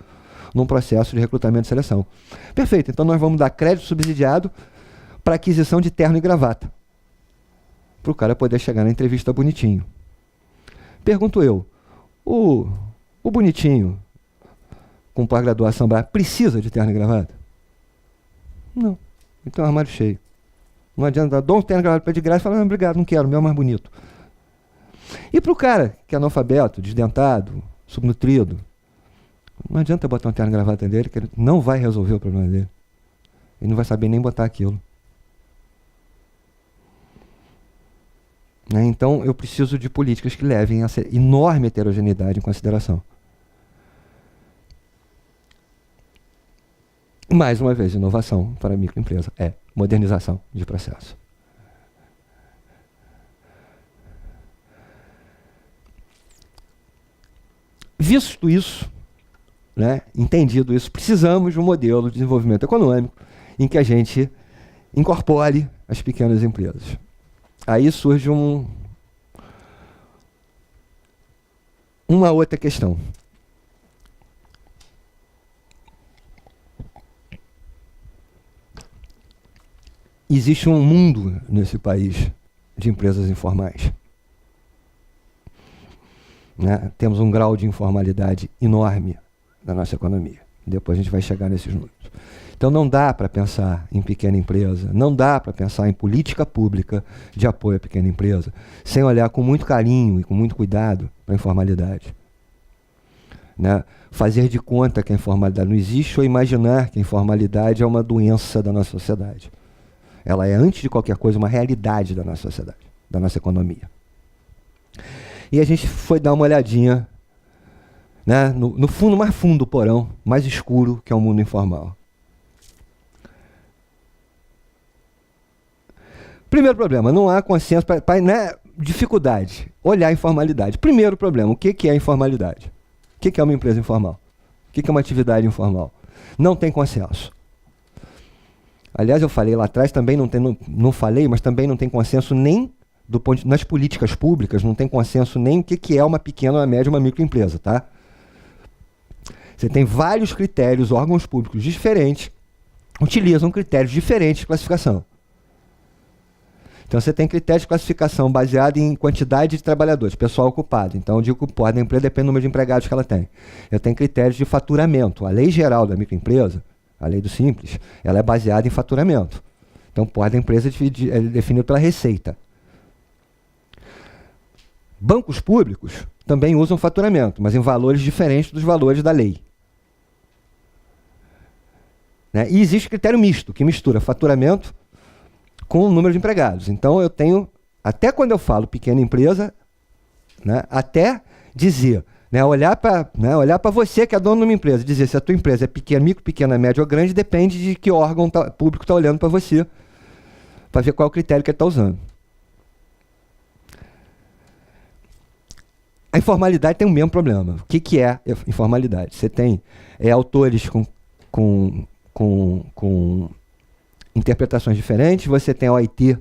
num processo de recrutamento e seleção. Perfeito, então nós vamos dar crédito subsidiado para aquisição de terno e gravata, para o cara poder chegar na entrevista bonitinho. Pergunto eu, o bonitinho com pós-graduação precisa de terno e gravata? Não. Então é um armário cheio. Não adianta dar, dou um terno e gravata de graça e falar, não, obrigado, não quero, o meu é mais bonito. E para o cara que é analfabeto, desdentado, subnutrido, não adianta botar um terno e gravata dele, que ele não vai resolver o problema dele. Ele não vai saber nem botar aquilo. Né? Então, eu preciso de políticas que levem essa enorme heterogeneidade em consideração. Mais uma vez, inovação para a microempresa é modernização de processo. Visto isso, né, entendido isso, precisamos de um modelo de desenvolvimento econômico em que a gente incorpore as pequenas empresas. Aí surge Uma outra questão. Existe um mundo nesse país de empresas informais. Né? Temos um grau de informalidade enorme na nossa economia. Depois a gente vai chegar nesses números. Então não dá para pensar em pequena empresa, não dá para pensar em política pública de apoio à pequena empresa, sem olhar com muito carinho e com muito cuidado para a informalidade. Né? Fazer de conta que a informalidade não existe ou imaginar que a informalidade é uma doença da nossa sociedade. Ela é, antes de qualquer coisa, uma realidade da nossa sociedade, da nossa economia. E a gente foi dar uma olhadinha, né, no fundo, mais fundo do porão, mais escuro, que é o mundo informal. Primeiro problema, não há consenso para né, dificuldade, olhar a informalidade. Primeiro problema, o que é a informalidade? O que é uma empresa informal? O que é uma atividade informal? Não tem consenso. Aliás, eu falei lá atrás, também não falei, mas também não tem consenso nem nas políticas públicas, não tem consenso nem o que é uma pequena, uma média, uma microempresa, tá? Você tem vários critérios, órgãos públicos diferentes, utilizam critérios diferentes de classificação. Então você tem critérios de classificação baseado em quantidade de trabalhadores, pessoal ocupado. Então eu digo que o porte da empresa depende do número de empregados que ela tem. Eu tenho critérios de faturamento. A lei geral da microempresa, a lei do Simples, ela é baseada em faturamento. Então o porte da empresa é definido pela receita. Bancos públicos também usam faturamento, mas em valores diferentes dos valores da lei. Né? E existe critério misto, que mistura faturamento com o número de empregados. Então eu tenho, até quando eu falo pequena empresa, né, até dizer, né, olhar para você que é dono de uma empresa, dizer se a tua empresa é pequena, micro, pequena, média ou grande, depende de que órgão público está olhando para você, para ver qual é o critério que ele está usando. A informalidade tem o mesmo problema. O que é informalidade? Você tem autores com interpretações diferentes, você tem a OIT,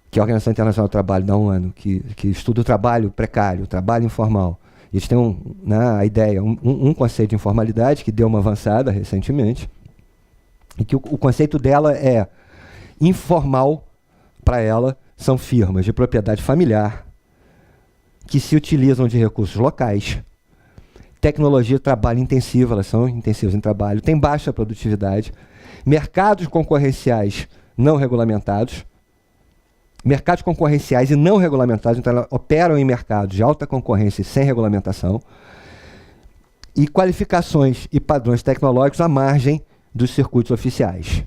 que é a Organização Internacional do Trabalho da ONU, que estuda o trabalho precário, o trabalho informal. Eles têm a ideia, um conceito de informalidade que deu uma avançada recentemente, e que o conceito dela é informal, para ela, são firmas de propriedade familiar, que se utilizam de recursos locais, tecnologia de trabalho intensiva, elas são intensivas em trabalho, tem baixa produtividade, mercados concorrenciais não regulamentados, mercados concorrenciais e não regulamentados, então elas operam em mercados de alta concorrência e sem regulamentação, e qualificações e padrões tecnológicos à margem dos circuitos oficiais.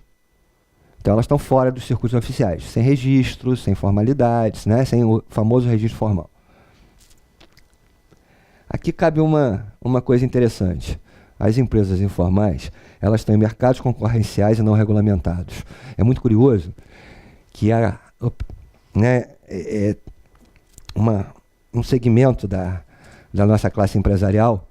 Então elas estão fora dos circuitos oficiais, sem registros, sem formalidades, né, sem o famoso registro formal. Aqui cabe uma coisa interessante. As empresas informais, elas estão em mercados concorrenciais e não regulamentados. É muito curioso que um segmento da nossa classe empresarial,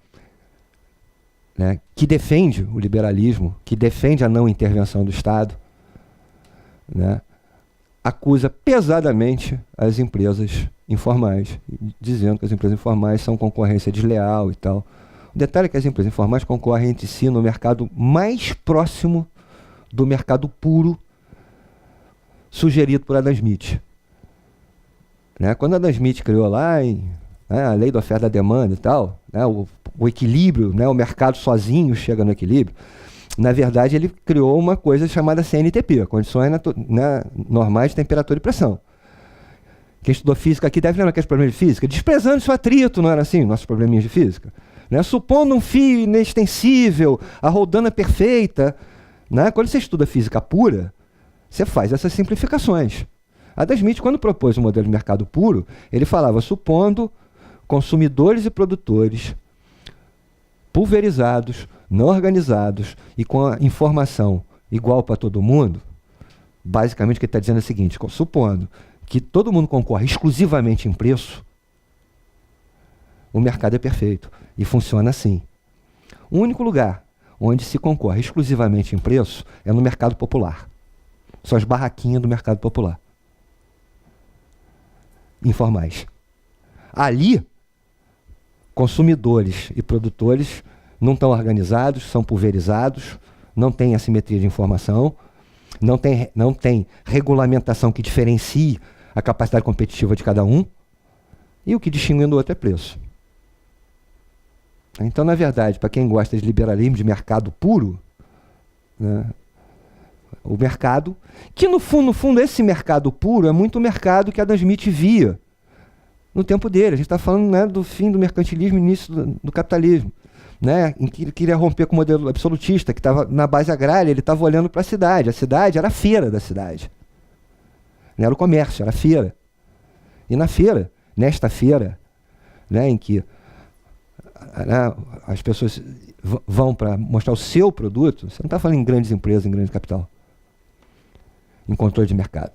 né, que defende o liberalismo, que defende a não intervenção do Estado, né, acusa pesadamente as empresas informais, dizendo que as empresas informais são concorrência desleal e tal. O detalhe é que as empresas informais concorrem entre si no mercado mais próximo do mercado puro sugerido por Adam Smith. Né? Quando Adam Smith criou lá a lei da oferta e da demanda e tal, né, o equilíbrio, né, o mercado sozinho chega no equilíbrio, na verdade ele criou uma coisa chamada CNTP, Condições Normais de Temperatura e Pressão. Quem estudou física aqui deve lembrar aqueles problemas de física, desprezando o seu atrito, não era assim, nossos probleminhas de física? Né? Supondo um fio inextensível, a roldana perfeita. Né? Quando você estuda física pura, você faz essas simplificações. Adam Smith, quando propôs o modelo de mercado puro, ele falava, supondo consumidores e produtores pulverizados, não organizados e com a informação igual para todo mundo, basicamente o que ele está dizendo é o seguinte, supondo que todo mundo concorre exclusivamente em preço, o mercado é perfeito e funciona assim. O único lugar onde se concorre exclusivamente em preço é no mercado popular. São as barraquinhas do mercado popular. Informais. Ali, consumidores e produtores não estão organizados, são pulverizados, não tem assimetria de informação, não tem regulamentação que diferencie a capacidade competitiva de cada um, e o que distingue um do outro é preço. Então, na verdade, para quem gosta de liberalismo, de mercado puro, né, o mercado, que no fundo, esse mercado puro é muito o mercado que Adam Smith via no tempo dele. A gente está falando, né, do fim do mercantilismo e início do capitalismo, né, em que ele queria romper com o modelo absolutista, que estava na base agrária. Ele estava olhando para a cidade era a feira da cidade. Não era o comércio, era a feira. E na feira, nesta feira, né, em que as pessoas vão para mostrar o seu produto, você não está falando em grandes empresas, em grande capital, em controle de mercado.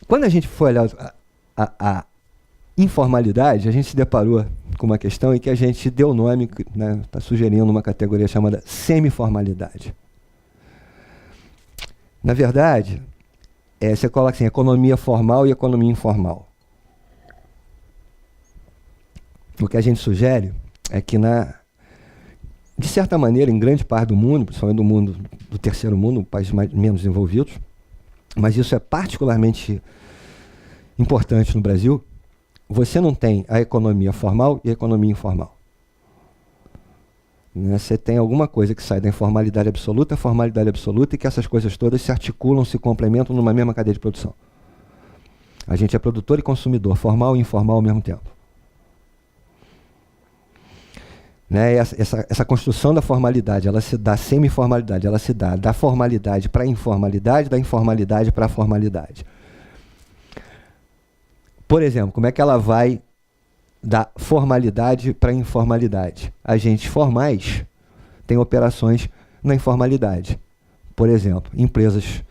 Quando a gente foi olhar a informalidade, a gente se deparou com uma questão em que a gente deu o nome, né, está sugerindo uma categoria chamada semi-formalidade. Na verdade, você coloca assim, economia formal e economia informal. O que a gente sugere é que, de certa maneira, em grande parte do mundo, principalmente do mundo do terceiro mundo, países menos desenvolvidos, mas isso é particularmente importante no Brasil, você não tem a economia formal e a economia informal. Né? Você tem alguma coisa que sai da informalidade absoluta, a formalidade absoluta, e que essas coisas todas se articulam, se complementam numa mesma cadeia de produção. A gente é produtor e consumidor, formal e informal ao mesmo tempo. Né? Essa construção da formalidade, ela se dá semi-formalidade, ela se dá da formalidade para a informalidade, da informalidade para a formalidade. Por exemplo, como é que ela vai da formalidade para a informalidade? Agentes formais têm operações na informalidade. Por exemplo, empresas,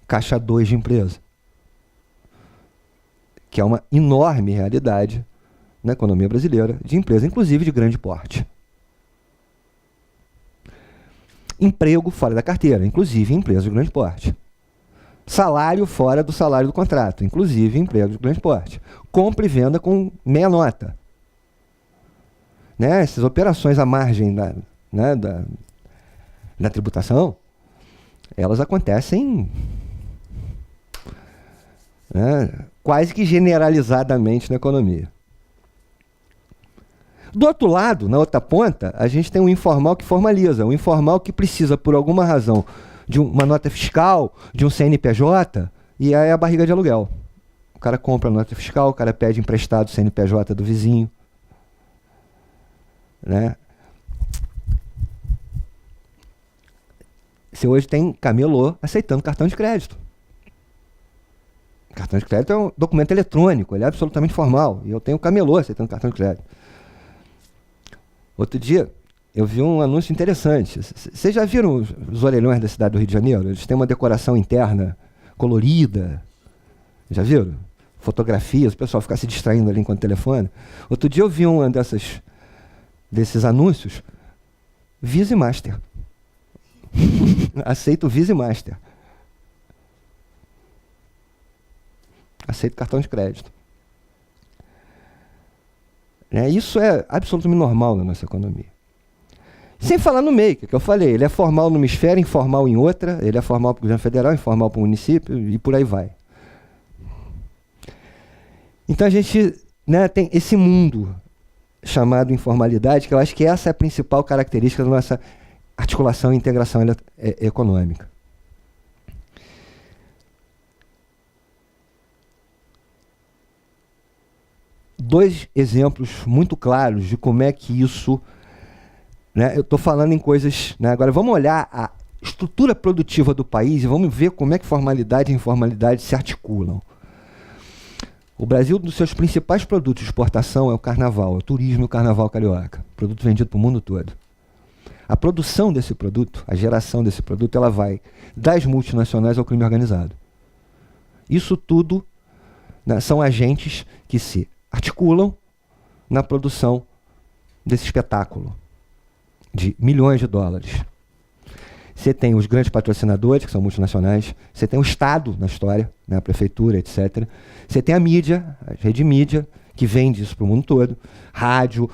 caixa 2 de empresa, que é uma enorme realidade na economia brasileira, de empresa, inclusive de grande porte. Emprego fora da carteira, inclusive em empresas de grande porte. Salário fora do salário do contrato, inclusive em emprego de grande porte. Compra e venda com meia nota. Né? Essas operações à margem da tributação, elas acontecem, né, quase que generalizadamente na economia. Do outro lado, na outra ponta, a gente tem um informal que formaliza, um informal que precisa, por alguma razão, de uma nota fiscal, de um CNPJ, e aí é a barriga de aluguel. O cara compra a nota fiscal, o cara pede emprestado o CNPJ do vizinho. Né? Você hoje tem camelô aceitando cartão de crédito. Cartão de crédito é um documento eletrônico, ele é absolutamente formal. E eu tenho camelô aceitando cartão de crédito. Outro dia, eu vi um anúncio interessante. Vocês já viram os orelhões da cidade do Rio de Janeiro? Eles têm uma decoração interna colorida. Já viram? Fotografias, o pessoal fica se distraindo ali enquanto telefona. Outro dia eu vi um desses anúncios, Visa e Master. Aceito Visa e Master. Aceito cartão de crédito. Isso é absolutamente normal na nossa economia. Sem falar no MEI, que eu falei, ele é formal numa esfera, informal em outra, ele é formal para o governo federal, informal para o município, e por aí vai. Então a gente, né, tem esse mundo chamado informalidade, que eu acho que essa é a principal característica da nossa articulação e integração econômica. Dois exemplos muito claros de como é que isso, né, eu estou falando em coisas, né, agora vamos olhar a estrutura produtiva do país e vamos ver como é que formalidade e informalidade se articulam. O Brasil, dos seus principais produtos de exportação é o carnaval, é o turismo e o carnaval carioca, produto vendido para o mundo todo. A produção desse produto, a geração desse produto, ela vai das multinacionais ao crime organizado. Isso tudo, né, são agentes que se articulam na produção desse espetáculo de milhões de dólares. Você tem os grandes patrocinadores, que são multinacionais. Você tem o Estado na história, né, a prefeitura, etc. Você tem a mídia, a rede mídia, que vende isso para o mundo todo. Rádio,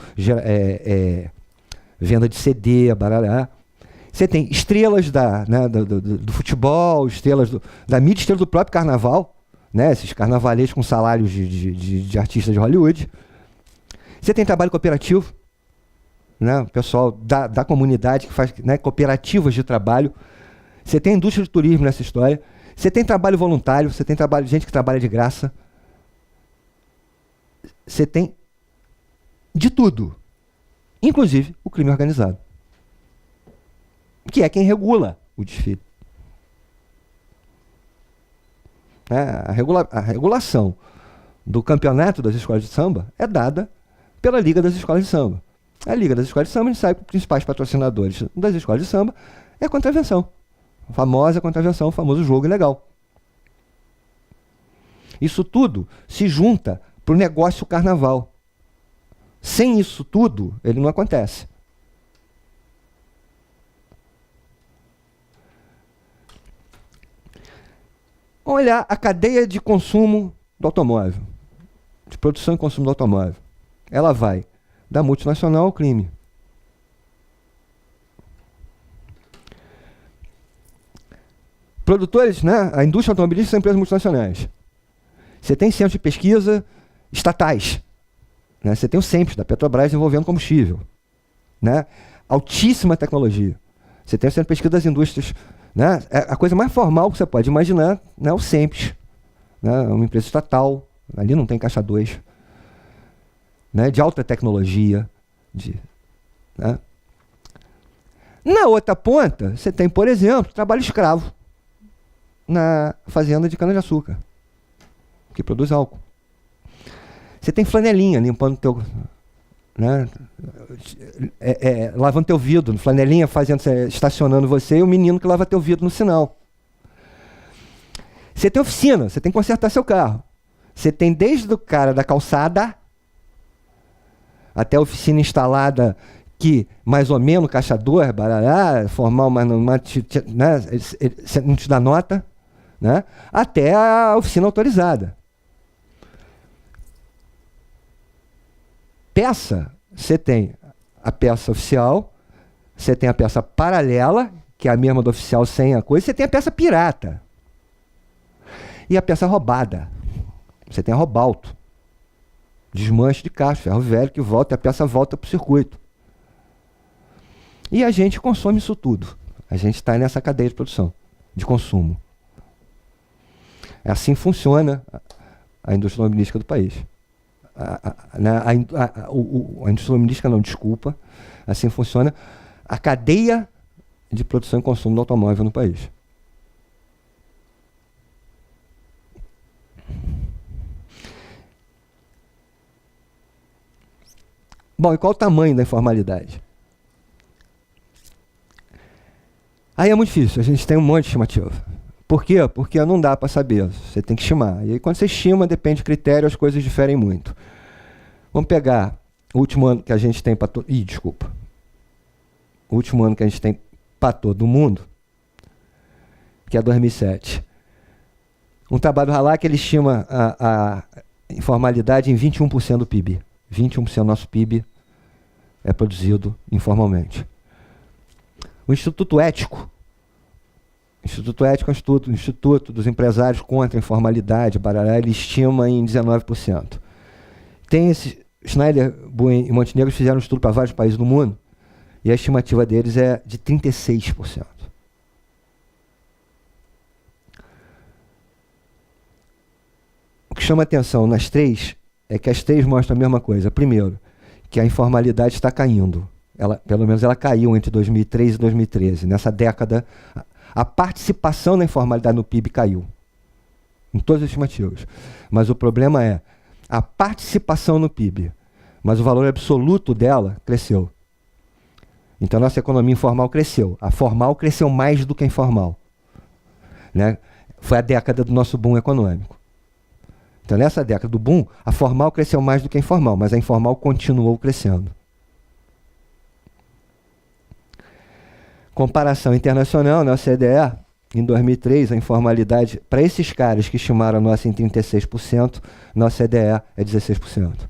venda de CD, barará. Você tem estrelas do futebol, estrelas da mídia, estrelas do próprio carnaval, né, esses carnavalescos com salários de artistas de Hollywood. Você tem trabalho cooperativo, né, o pessoal da comunidade que faz, né, cooperativas de trabalho. Você tem indústria de turismo nessa história. Você tem trabalho voluntário, você tem trabalho de gente que trabalha de graça. Você tem de tudo, inclusive o crime organizado, que é quem regula o desfile. A regulação do campeonato das escolas de samba é dada pela Liga das Escolas de Samba. A Liga das Escolas de Samba, a gente sabe que os principais patrocinadores das escolas de samba é a contravenção. A famosa contravenção, o famoso jogo ilegal. Isso tudo se junta para o negócio carnaval. Sem isso tudo, ele não acontece. Vamos olhar a cadeia de consumo do automóvel, de produção e consumo do automóvel. Ela vai da multinacional ao crime. Produtores, né? A indústria automobilística são empresas multinacionais. Você tem centros de pesquisa estatais. Né? Você tem o CEMPES, da Petrobras, desenvolvendo combustível. Né? Altíssima tecnologia. Você tem o centro de pesquisa das indústrias. Né? A coisa mais formal que você pode imaginar, né, é o CEMPES. Né? É uma empresa estatal. Ali não tem caixa 2. Né? De alta tecnologia. Né? Na outra ponta, você tem, por exemplo, trabalho escravo na fazenda de cana-de-açúcar, que produz álcool. Você tem flanelinha limpando teu, né, lavando teu vidro, flanelinha estacionando você, e o menino que lava teu vidro no sinal. Você tem oficina, você tem que consertar seu carro. Você tem desde o cara da calçada até a oficina instalada que, mais ou menos, caixador, barará, formal, mas não, né, não te dá nota, né, até a oficina autorizada. Peça, você tem a peça oficial, você tem a peça paralela, que é a mesma do oficial sem a coisa, você tem a peça pirata. E a peça roubada. Você tem a roubalto. Desmanche de caixa, ferro velho que volta, e a peça volta para o circuito. E a gente consome isso tudo. A gente está nessa cadeia de produção, de consumo. Assim funciona a indústria automobilística do país. A indústria automobilística não, desculpa. Assim funciona a cadeia de produção e consumo do automóvel no país. Bom, e qual o tamanho da informalidade? Aí é muito difícil, a gente tem um monte de estimativa. Por quê? Porque não dá para saber, você tem que estimar. E aí quando você estima, depende de critério, as coisas diferem muito. Vamos pegar o último ano que a gente tem para todo... O último ano que a gente tem para todo mundo, que é 2007. Um trabalho lá que ele estima a informalidade em 21% do PIB. 21% do nosso PIB é produzido informalmente. O Instituto Ético é um instituto dos empresários contra a informalidade, barará, ele estima em 19%. Tem esse Schneider, Boeing e Montenegro fizeram um estudo para vários países do mundo, e a estimativa deles é de 36%. O que chama atenção nas três é que as três mostram a mesma coisa. Primeiro, que a informalidade está caindo. Pelo menos ela caiu entre 2003 e 2013. Nessa década, a participação da informalidade no PIB caiu. Em todas as estimativas. Mas o problema é a participação no PIB. Mas o valor absoluto dela cresceu. Então, a nossa economia informal cresceu. A formal cresceu mais do que a informal. Né? Foi a década do nosso boom econômico. Então, nessa década do boom, a formal cresceu mais do que a informal, mas a informal continuou crescendo. Comparação internacional, na OCDE, em 2003, a informalidade, para esses caras que estimaram a nossa em 36%, na OCDE é 16%.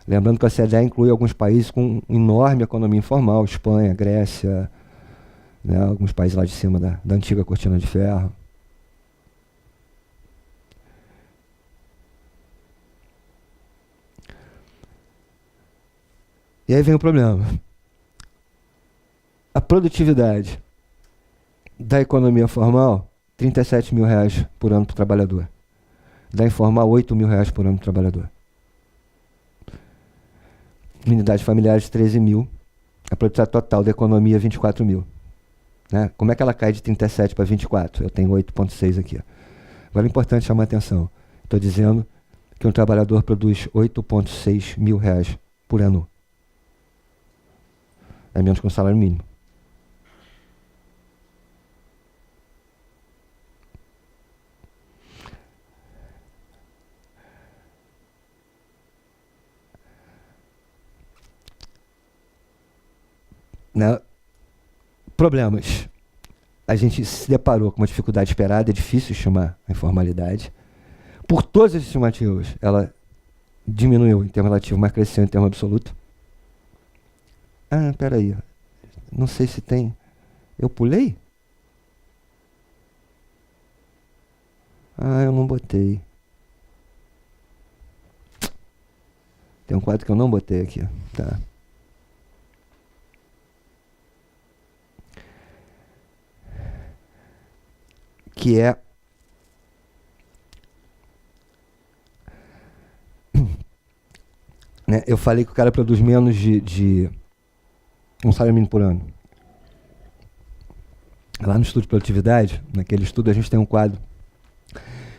Lembrando que a OCDE inclui alguns países com enorme economia informal, Espanha, Grécia, né, alguns países lá de cima da antiga cortina de ferro. E aí vem o problema. A produtividade da economia formal, R$37 mil por ano para o trabalhador. Da informal, R$8 mil por ano para o trabalhador. Unidades familiares, 13 mil. A produtividade total da economia, 24 mil. Né? Como é que ela cai de 37 para 24? Eu tenho 8,6 aqui. Agora é importante chamar a atenção. Estou dizendo que um trabalhador produz 8,6 mil por ano. É menos que um salário mínimo. Né? Problemas. A gente se deparou com uma dificuldade esperada, é difícil estimar a informalidade. Por todas as estimativas, ela diminuiu em termo relativo, mas cresceu em termo absoluto. Ah, peraí. Não sei se tem. Eu pulei? Ah, eu não botei. Tem um quadro que eu não botei aqui. Tá. Que é né, eu falei que o cara produz menos de um salário mínimo por ano. Lá no estudo de produtividade, naquele estudo a gente tem um quadro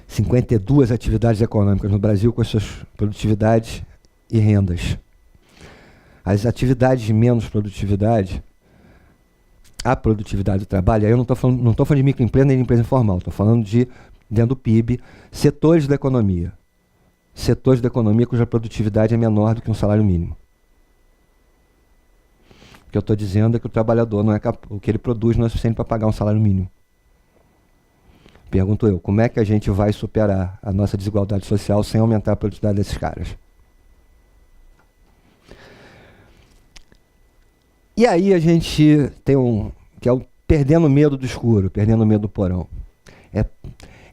52 atividades econômicas no Brasil com as suas produtividades e rendas. As atividades de menos produtividade, a produtividade do trabalho, aí eu não estou falando de microempresa nem de empresa informal, estou falando de, dentro do PIB, setores da economia. Setores da economia cuja produtividade é menor do que um salário mínimo. O que eu estou dizendo é que o trabalhador não é o que ele produz não é suficiente para pagar um salário mínimo. Pergunto eu, como é que a gente vai superar a nossa desigualdade social sem aumentar a produtividade desses caras? E aí a gente tem que é o perdendo medo do escuro, perdendo medo do porão.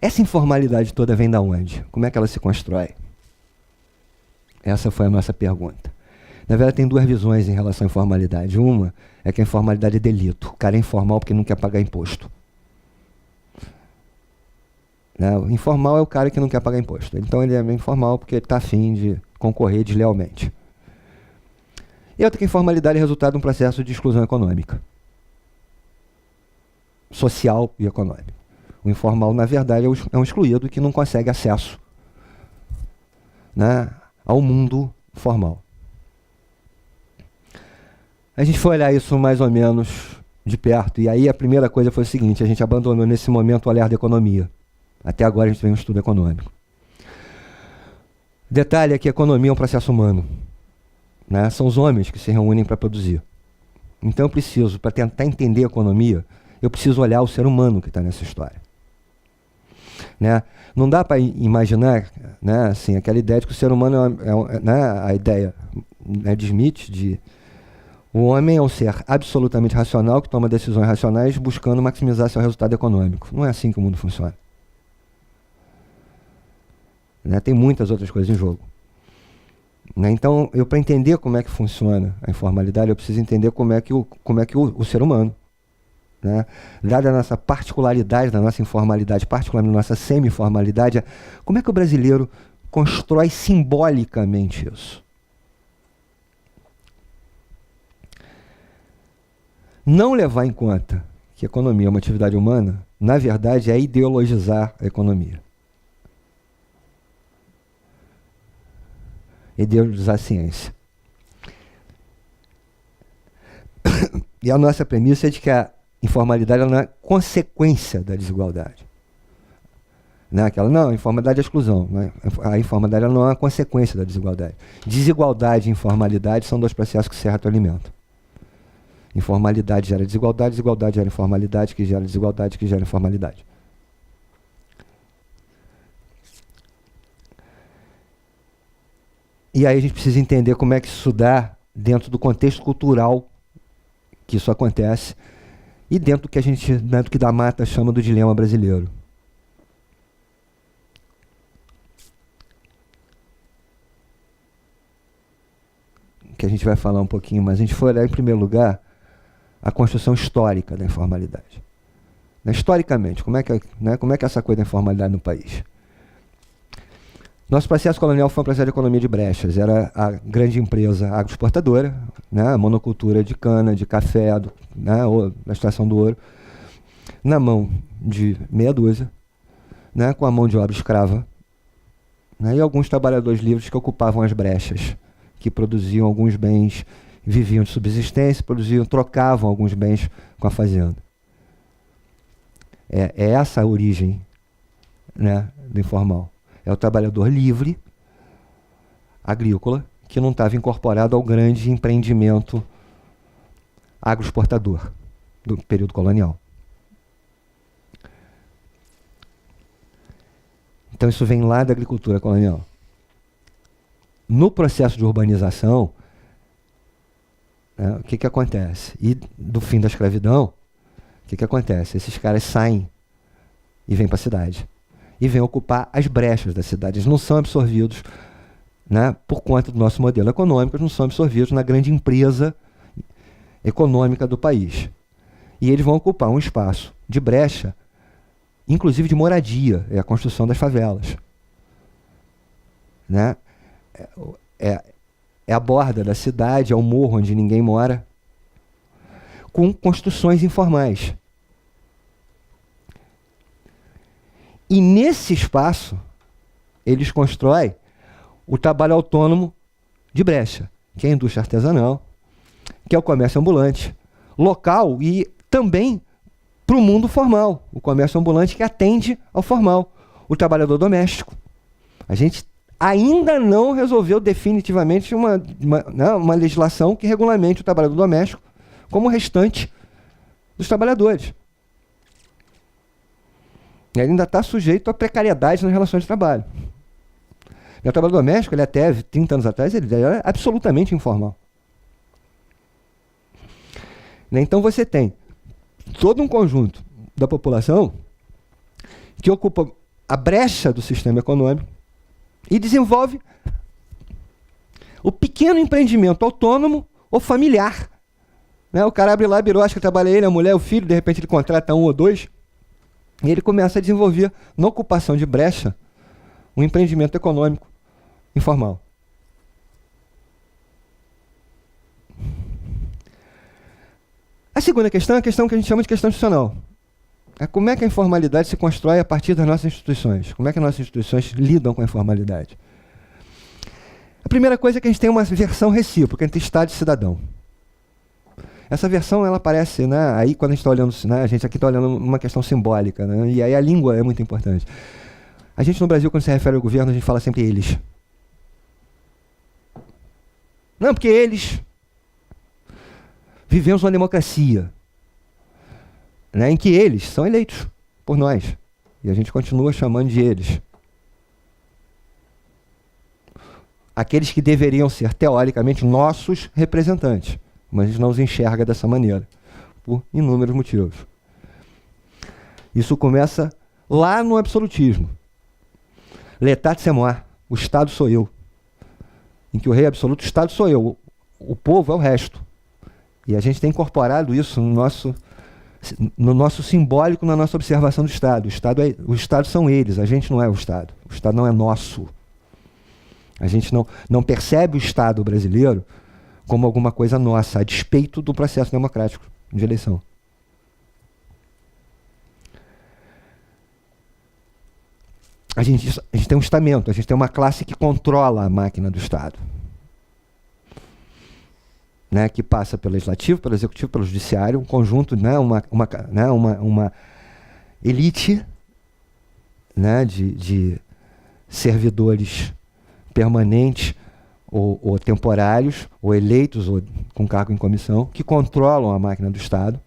Essa informalidade toda vem da onde? Como é que ela se constrói? Essa foi a nossa pergunta. Na verdade, tem duas visões em relação à informalidade. Uma é que a informalidade é delito. O cara é informal porque não quer pagar imposto. Né? O informal é o cara que não quer pagar imposto. Então ele é informal porque ele está afim de concorrer deslealmente. E outra que a informalidade é resultado de um processo de exclusão econômica. Social e econômico. O informal, na verdade, é um excluído que não consegue acesso, né, ao mundo formal. A gente foi olhar isso mais ou menos de perto, e aí a primeira coisa foi o seguinte: a gente abandonou nesse momento o olhar da economia. Até agora a gente tem um estudo econômico. Detalhe é que a economia é um processo humano. Né? São os homens que se reúnem para produzir. Então eu preciso, para tentar entender a economia, eu preciso olhar o ser humano que está nessa história. Né? Não dá para imaginar, né, assim, aquela ideia de que o ser humano né, a ideia, né, de Smith, de o homem é um ser absolutamente racional que toma decisões racionais buscando maximizar seu resultado econômico. Não é assim que o mundo funciona. Né? Tem muitas outras coisas em jogo. Né? Então, para entender como é que funciona a informalidade, eu preciso entender como é que o ser humano, né, dada a nossa particularidade, da nossa informalidade, particularmente nossa semi-informalidade, como é que o brasileiro constrói simbolicamente isso? Não levar em conta que a economia é uma atividade humana, na verdade, é ideologizar a economia. Ideologizar a ciência. E a nossa premissa é de que a informalidade não é consequência da desigualdade. Não, a informalidade é exclusão. Né? A informalidade não é uma consequência da desigualdade. Desigualdade e informalidade são dois processos que se retroalimentam. Informalidade gera desigualdade, desigualdade gera informalidade, que gera desigualdade, que gera informalidade. E aí a gente precisa entender como é que isso dá dentro do contexto cultural que isso acontece e dentro do que a gente, dentro do que da Mata chama do dilema brasileiro. Que a gente vai falar um pouquinho, mas a gente foi olhar em primeiro lugar a construção histórica da informalidade. Historicamente, como é que é essa coisa da informalidade no país? Nosso processo colonial foi um processo de economia de brechas. Era a grande empresa agroexportadora, a monocultura de cana, de café, na extração do ouro, na mão de meia dúzia, com a mão de obra escrava, e alguns trabalhadores livres que ocupavam as brechas, que produziam alguns bens, viviam de subsistência, trocavam alguns bens com a fazenda. É essa a origem, do informal. É o trabalhador livre, agrícola, que não estava incorporado ao grande empreendimento agroexportador do período colonial. Então isso vem lá da agricultura colonial. No processo de urbanização, o que acontece? E do fim da escravidão, o que acontece? Esses caras saem e vêm para a cidade. E vêm ocupar as brechas da cidade. Eles não são absorvidos, por conta do nosso modelo econômico, eles não são absorvidos na grande empresa econômica do país. E eles vão ocupar um espaço de brecha, inclusive de moradia, é a construção das favelas. É a borda da cidade, é o morro onde ninguém mora, com construções informais. E nesse espaço, eles constroem o trabalho autônomo de brecha, que é a indústria artesanal, que é o comércio ambulante, local e também para o mundo formal, o comércio ambulante que atende ao formal, o trabalhador doméstico. A gente ainda não resolveu definitivamente uma legislação que regulamente o trabalhador doméstico como o restante dos trabalhadores. Ele ainda está sujeito à precariedade nas relações de trabalho. O trabalho doméstico, ele até 30 anos atrás, ele era absolutamente informal. Então você tem todo um conjunto da população que ocupa a brecha do sistema econômico e desenvolve o pequeno empreendimento autônomo ou familiar. O cara abre lá, birosca, trabalha ele, a mulher, o filho, de repente ele contrata um ou dois, e ele começa a desenvolver, na ocupação de brecha, um empreendimento econômico informal. A segunda questão é a questão que a gente chama de questão institucional. Como é que a informalidade se constrói a partir das nossas instituições? Como é que as nossas instituições lidam com a informalidade? A primeira coisa é que a gente tem uma versão recíproca entre Estado e cidadão. Essa versão, ela aparece, aí quando a gente está olhando, a gente aqui está olhando uma questão simbólica, e aí a língua é muito importante. A gente no Brasil, quando se refere ao governo, a gente fala sempre eles. Não, porque eles vivemos uma democracia, em que eles são eleitos por nós, e a gente continua chamando de eles. Aqueles que deveriam ser, teoricamente, nossos representantes. Mas a gente não os enxerga dessa maneira, por inúmeros motivos. Isso começa lá no absolutismo. L'état c'est moi, o Estado sou eu. Em que o rei absoluto, o Estado sou eu, o povo é o resto. E a gente tem incorporado isso no nosso simbólico, na nossa observação do Estado. O Estado são eles, a gente não é o Estado. O Estado não é nosso. A gente não percebe o Estado brasileiro como alguma coisa nossa, a despeito do processo democrático de eleição. A gente tem um estamento, a gente tem uma classe que controla a máquina do Estado. Que passa pelo legislativo, pelo executivo, pelo judiciário, um conjunto, uma elite de servidores permanentes ou temporários, ou eleitos, ou com cargo em comissão, que controlam a máquina do Estado,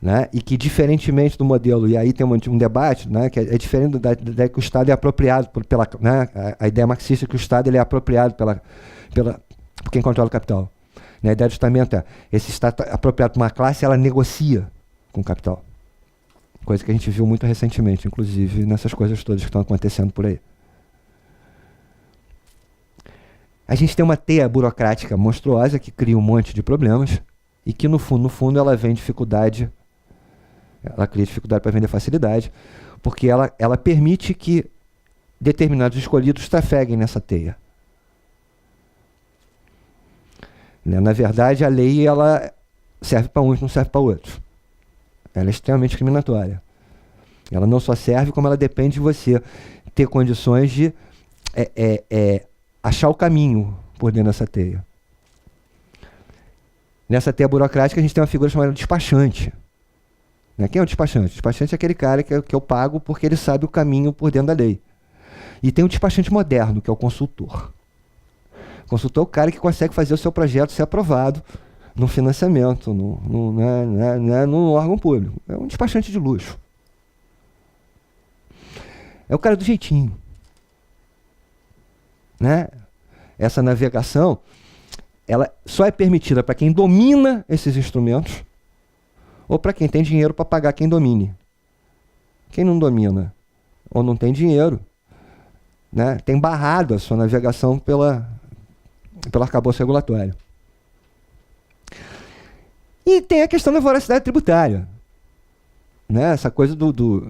né, e que, diferentemente do modelo, e aí tem um debate, né, que é diferente da ideia que o Estado é apropriado pela, né, a ideia marxista que o Estado ele é apropriado por quem controla o capital. Né, a ideia do justamento é, esse Estado apropriado por uma classe, ela negocia com o capital. Coisa que a gente viu muito recentemente, inclusive nessas coisas todas que estão acontecendo por aí. A gente tem uma teia burocrática monstruosa que cria um monte de problemas e que, no fundo, ela vem dificuldade. Ela cria dificuldade para vender facilidade, porque ela permite que determinados escolhidos trafeguem nessa teia. Né? Na verdade, a lei ela serve para uns, não serve para outros. Ela é extremamente discriminatória. Ela não só serve, como ela depende de você ter condições de achar o caminho por dentro dessa teia. Nessa teia burocrática, a gente tem uma figura chamada despachante. Né? Quem é o despachante? O despachante é aquele cara que eu pago porque ele sabe o caminho por dentro da lei. E tem o despachante moderno, que é o consultor. O consultor é o cara que consegue fazer o seu projeto ser aprovado no financiamento, no órgão público. É um despachante de luxo. É o cara do jeitinho. Né? Essa navegação, ela só é permitida para quem domina esses instrumentos ou para quem tem dinheiro para pagar quem domine. Quem não domina ou não tem dinheiro, né, tem barrado a sua navegação pelo arcabouço regulatório. E tem a questão da voracidade tributária. Né, essa coisa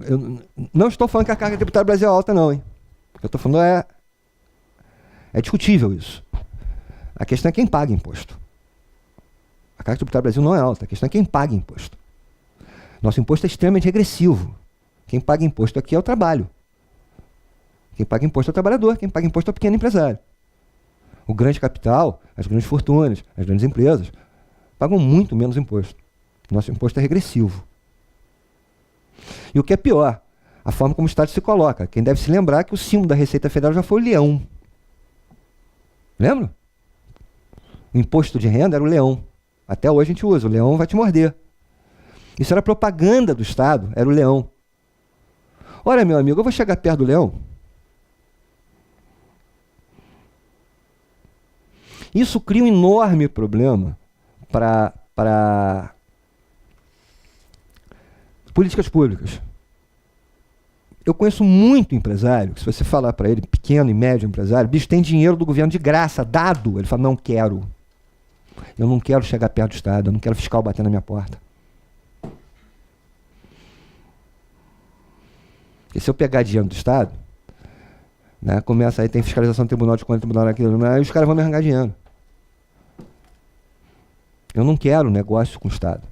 eu não estou falando que a carga tributária do Brasil é alta, não. Hein? O que eu estou falando é discutível isso. A questão é quem paga imposto. A carga tributária do Brasil não é alta, a questão é quem paga imposto. Nosso imposto é extremamente regressivo. Quem paga imposto aqui é o trabalho. Quem paga imposto é o trabalhador, quem paga imposto é o pequeno empresário. O grande capital, as grandes fortunas, as grandes empresas, pagam muito menos imposto. Nosso imposto é regressivo. E o que é pior, a forma como o Estado se coloca. Quem deve se lembrar que o símbolo da Receita Federal já foi o leão. Lembra? O imposto de renda era o leão. Até hoje a gente usa, o leão vai te morder. Isso era propaganda do Estado, era o leão. Olha, meu amigo, eu vou chegar perto do leão. Isso cria um enorme problema para políticas públicas. Eu conheço muito empresário, que se você falar para ele, pequeno e médio empresário, bicho, tem dinheiro do governo de graça, dado. Ele fala, não quero. Eu não quero chegar perto do Estado, eu não quero fiscal bater na minha porta. Porque se eu pegar dinheiro do Estado, né, começa aí, tem fiscalização do Tribunal de Contas, Tribunal daquilo, aí os caras vão me arrancar dinheiro. Eu não quero negócio com o Estado.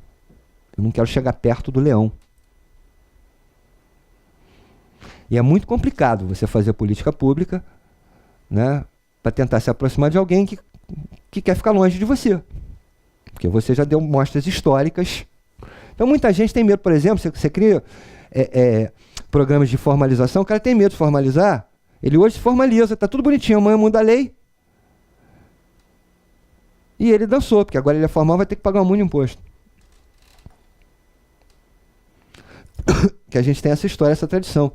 Eu não quero chegar perto do leão. E é muito complicado você fazer política pública, né, para tentar se aproximar de alguém que quer ficar longe de você. Porque você já deu mostras históricas. Então muita gente tem medo, por exemplo, você cria programas de formalização, o cara tem medo de formalizar, ele hoje se formaliza, está tudo bonitinho, amanhã muda a lei. E ele dançou, porque agora ele é formal, vai ter que pagar um monte de imposto. Que a gente tem essa história, essa tradição.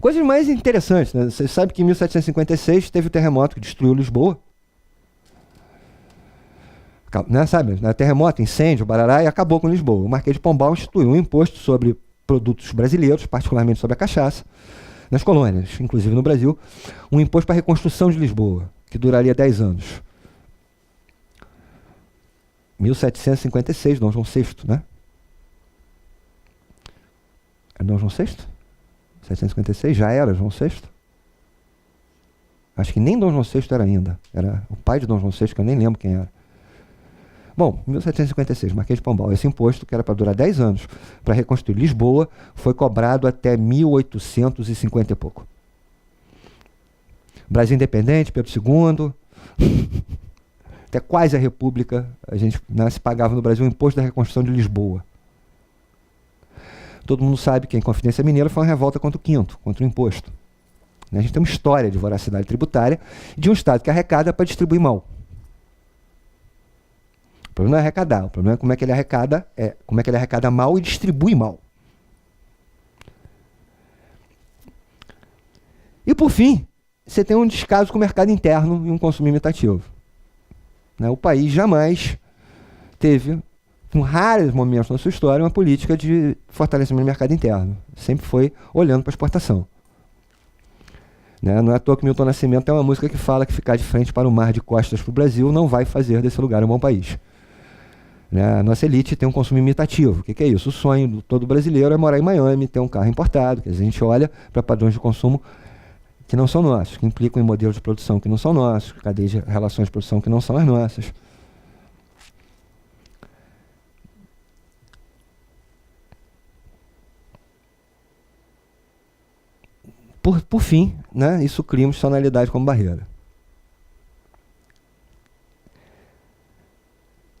Coisas mais interessantes, né? Você sabe que em 1756 teve o terremoto que destruiu Lisboa. Né, sabe? Terremoto, incêndio, barará, e acabou com Lisboa. O Marquês de Pombal instituiu um imposto sobre produtos brasileiros, particularmente sobre a cachaça, nas colônias, inclusive no Brasil, um imposto para a reconstrução de Lisboa, que duraria 10 anos. 1756, Dom João VI, né? É Dom João VI? 1756, já era João VI? Acho que nem Dom João VI era ainda. Era o pai de Dom João VI, que eu nem lembro quem era. Bom, 1756, Marquês de Pombal. Esse imposto, que era para durar 10 anos, para reconstruir Lisboa, foi cobrado até 1850 e pouco. Brasil independente, Pedro II, até quase a República, a gente, né, se pagava no Brasil o imposto da reconstrução de Lisboa. Todo mundo sabe que a Inconfidência Mineira foi uma revolta contra o quinto, contra o imposto. Né? A gente tem uma história de voracidade tributária de um Estado que arrecada para distribuir mal. O problema não é arrecadar, o problema é como é que ele arrecada mal e distribui mal. E por fim, você tem um descaso com o mercado interno e um consumo imitativo. Né? O país jamais teve, com raros momentos na sua história, uma política de fortalecimento do mercado interno. Sempre foi olhando para a exportação. Né? Não é à toa que Milton Nascimento tem uma música que fala que ficar de frente para o mar de costas para o Brasil não vai fazer desse lugar um bom país. Né? A nossa elite tem um consumo imitativo. O que é isso? O sonho de todo brasileiro é morar em Miami, ter um carro importado. Quer dizer, a gente olha para padrões de consumo que não são nossos, que implicam em modelos de produção que não são nossos, cadeias de relações de produção que não são as nossas. Por fim, né, isso cria uma institucionalidade como barreira.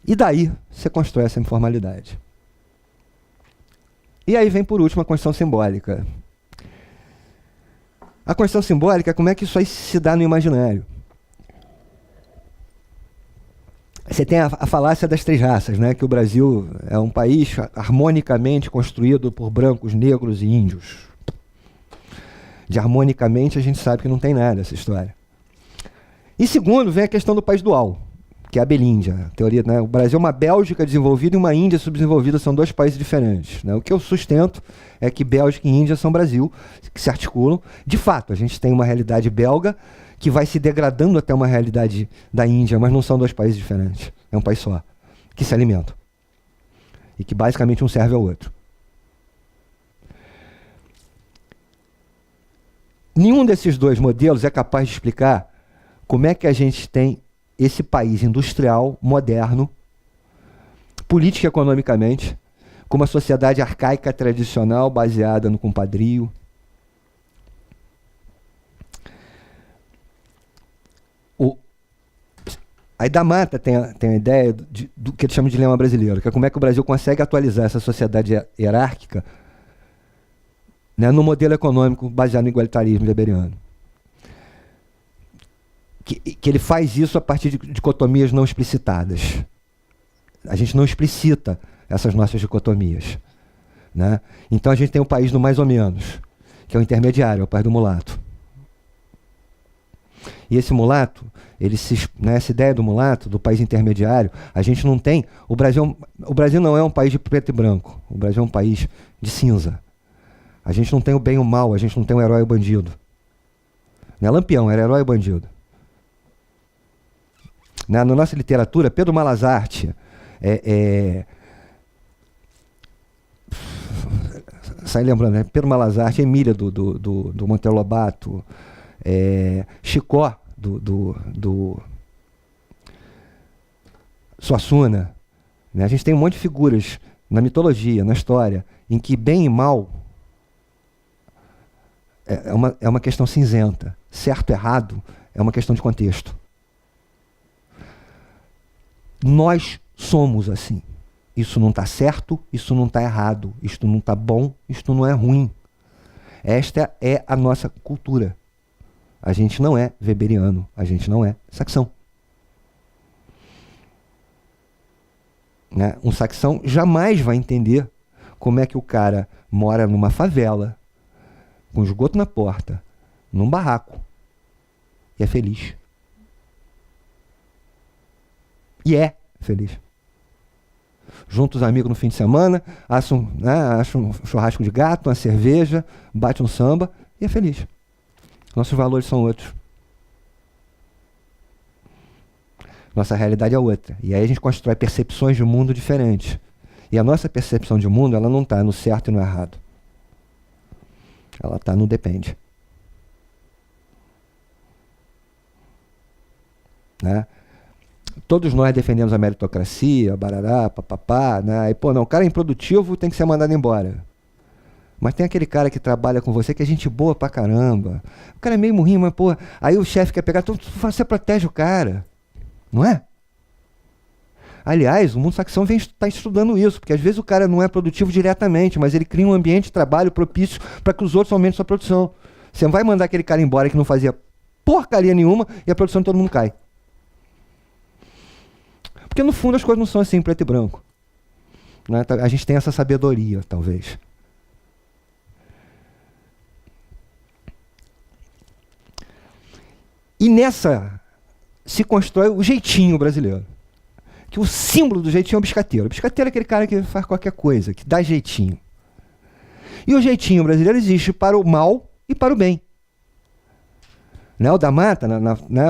E daí você constrói essa informalidade. E aí vem, por último, a construção simbólica. A construção simbólica, como é que isso aí se dá no imaginário? Você tem a falácia das três raças, né? Que o Brasil é um país harmonicamente construído por brancos, negros e índios. De harmonicamente a gente sabe que não tem nada essa história. E segundo, vem a questão do país dual, que é a Belíndia. A teoria, né? O Brasil é uma Bélgica desenvolvida e uma Índia subdesenvolvida, são dois países diferentes. Né? O que eu sustento é que Bélgica e Índia são Brasil, que se articulam. De fato, a gente tem uma realidade belga que vai se degradando até uma realidade da Índia, mas não são dois países diferentes. É um país só, que se alimentam. E que basicamente um serve ao outro. Nenhum desses dois modelos é capaz de explicar como é que a gente tem esse país industrial, moderno, política e economicamente, com uma sociedade arcaica tradicional baseada no compadrio. Aí da Mata tem a ideia do que ele chama de dilema brasileiro, que é como é que o Brasil consegue atualizar essa sociedade hierárquica, né, no modelo econômico baseado no igualitarismo weberiano. Que ele faz isso a partir de dicotomias não explicitadas. A gente não explicita essas nossas dicotomias. Né? Então a gente tem um país do mais ou menos, que é o intermediário, é o país do mulato. E esse mulato, essa ideia do mulato, do país intermediário, a gente não tem... O Brasil não é um país de preto e branco. O Brasil é um país de cinza. A gente não tem o bem e o mal, a gente não tem o herói e o bandido. Né? Lampião era herói e bandido. Na nossa literatura, Pedro Malazarte, sai lembrando, né? Pedro Malazarte, Emília do Monteiro Lobato, Chicó do Suassuna. Né? A gente tem um monte de figuras na mitologia, na história, em que bem e mal é uma questão cinzenta. Certo e errado é uma questão de contexto. Nós somos assim. Isso não está certo, isso não está errado, isto não está bom, isto não é ruim. Esta é a nossa cultura. A gente não é weberiano, a gente não é saxão. Né? Um saxão jamais vai entender como é que o cara mora numa favela, com esgoto na porta, num barraco, e é feliz. E é feliz. Junta os amigos no fim de semana, acha um churrasco de gato, uma cerveja, bate um samba e é feliz. Nossos valores são outros. Nossa realidade é outra. E aí a gente constrói percepções de mundo diferentes. E a nossa percepção de mundo, ela não está no certo e no errado. Ela está no depende. Né? Todos nós defendemos a meritocracia, barará, papapá, né? E, pô, não, o cara é improdutivo, tem que ser mandado embora. Mas tem aquele cara que trabalha com você que é gente boa pra caramba. O cara é meio murrinho, mas, pô, aí o chefe quer pegar, então você protege o cara. Não é? Aliás, o mundo saxão está estudando isso, porque às vezes o cara não é produtivo diretamente, mas ele cria um ambiente de trabalho propício para que os outros aumentem sua produção. Você vai mandar aquele cara embora que não fazia porcaria nenhuma e a produção de todo mundo cai. Porque no fundo as coisas não são assim, preto e branco. Né? A gente tem essa sabedoria, talvez. E nessa se constrói o jeitinho brasileiro. Que o símbolo do jeitinho é o biscateiro. O biscateiro é aquele cara que faz qualquer coisa, que dá jeitinho. E o jeitinho brasileiro existe para o mal e para o bem. Né? O da Mata,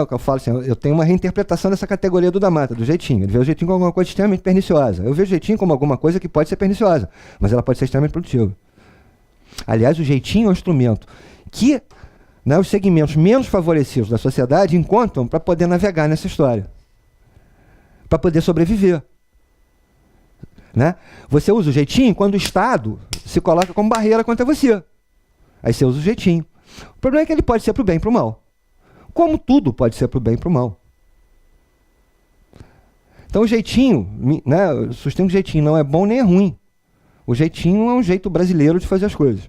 o que eu falo assim, eu tenho uma reinterpretação dessa categoria do da Mata, do jeitinho. Ele vê o jeitinho como alguma coisa extremamente perniciosa. Eu vejo o jeitinho como alguma coisa que pode ser perniciosa, mas ela pode ser extremamente produtiva. Aliás, o jeitinho é um instrumento que, né, os segmentos menos favorecidos da sociedade encontram para poder navegar nessa história, para poder sobreviver. Né? Você usa o jeitinho quando o Estado se coloca como barreira contra você. Aí você usa o jeitinho. O problema é que ele pode ser para o bem e para o mal. Como tudo pode ser para o bem e para o mal. Então o jeitinho, né, eu sustento que o jeitinho não é bom nem é ruim. O jeitinho é um jeito brasileiro de fazer as coisas.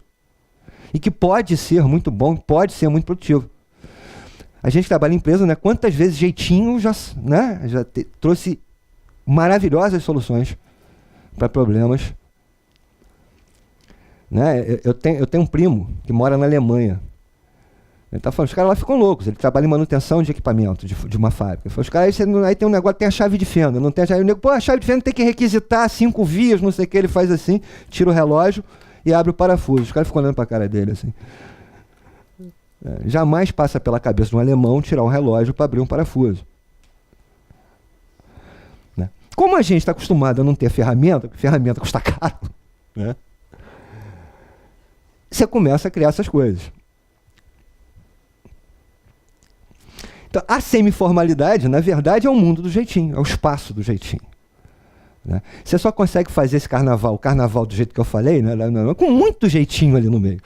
E que pode ser muito bom, pode ser muito produtivo. A gente que trabalha em empresa, né, quantas vezes jeitinho já trouxe maravilhosas soluções para problemas. Né? Eu tenho um primo que mora na Alemanha. Ele está falando, os caras lá ficam loucos, ele trabalha em manutenção de equipamento de uma fábrica. Ele falou, os caras aí tem um negócio, tem a chave de fenda, não tem a chave de fenda. Pô, a chave de fenda tem que requisitar 5 vias, não sei o que, ele faz assim, tira o relógio e abre o parafuso. Os caras ficam olhando para a cara dele assim. Jamais passa pela cabeça de um alemão tirar um relógio para abrir um parafuso. Né? Como a gente está acostumado a não ter ferramenta, porque ferramenta custa caro, né? Você começa a criar essas coisas. Então, a semiformalidade, na verdade, é o mundo do jeitinho, é o espaço do jeitinho. Né? Você só consegue fazer esse carnaval, o carnaval do jeito que eu falei, né, com muito jeitinho ali no meio.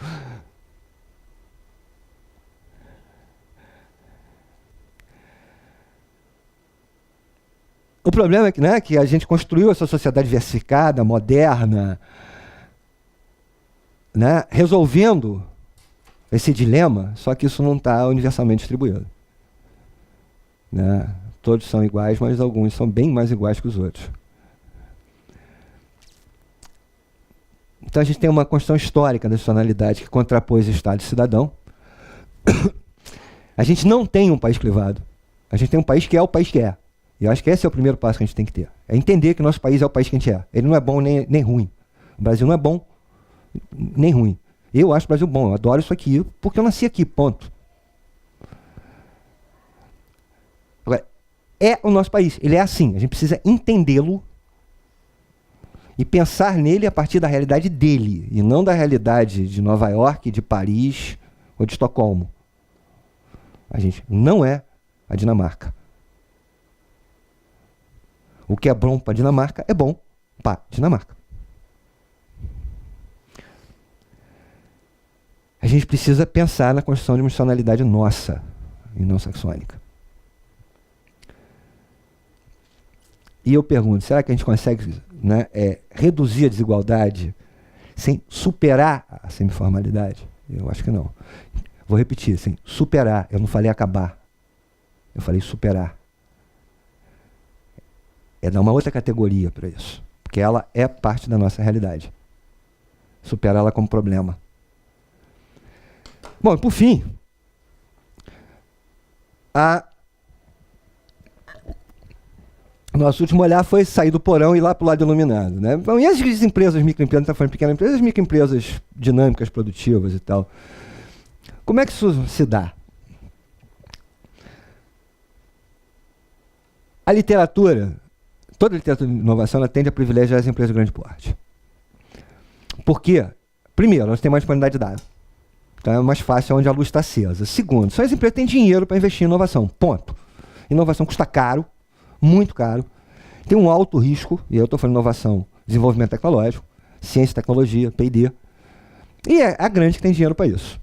O problema é que, né, que a gente construiu essa sociedade diversificada, moderna, né, resolvendo esse dilema, só que isso não está universalmente distribuído. Né? Todos são iguais, mas alguns são bem mais iguais que os outros. Então a gente tem uma construção histórica da nacionalidade que contrapôs Estado e cidadão. A gente não tem um país clivado. A gente tem um país que é o país que é. E eu acho que esse é o primeiro passo que a gente tem que ter. É entender que o nosso país é o país que a gente é. Ele não é bom nem ruim. O Brasil não é bom nem ruim. Eu acho o Brasil bom, eu adoro isso aqui, porque eu nasci aqui, ponto. Agora, é o nosso país, ele é assim, a gente precisa entendê-lo e pensar nele a partir da realidade dele, e não da realidade de Nova York, de Paris ou de Estocolmo. A gente não é a Dinamarca. O que é bom para a Dinamarca é bom para a Dinamarca. A gente precisa pensar na construção de uma nacionalidade nossa, e não saxônica. E eu pergunto, será que a gente consegue, né, reduzir a desigualdade sem superar a semiformalidade? Eu acho que não. Vou repetir, sem superar. Eu não falei acabar. Eu falei superar. É dar uma outra categoria para isso. Porque ela é parte da nossa realidade. Superá-la como problema. Bom, por fim, nosso último olhar foi sair do porão e ir lá para o lado iluminado. Né? Bom, e as empresas, microempresas, não está falando de pequenas empresas, microempresas dinâmicas, produtivas e tal. Como é que isso se dá? A literatura, toda a literatura de inovação, ela tende a privilegiar as empresas de grande porte. Por quê? Primeiro, elas têm mais disponibilidade de dados. Então é mais fácil onde a luz está acesa. Segundo, só as empresas têm dinheiro para investir em inovação. Ponto. Inovação custa caro, muito caro. Tem um alto risco, e eu estou falando inovação, desenvolvimento tecnológico, ciência e tecnologia, P&D. E é a grande que tem dinheiro para isso.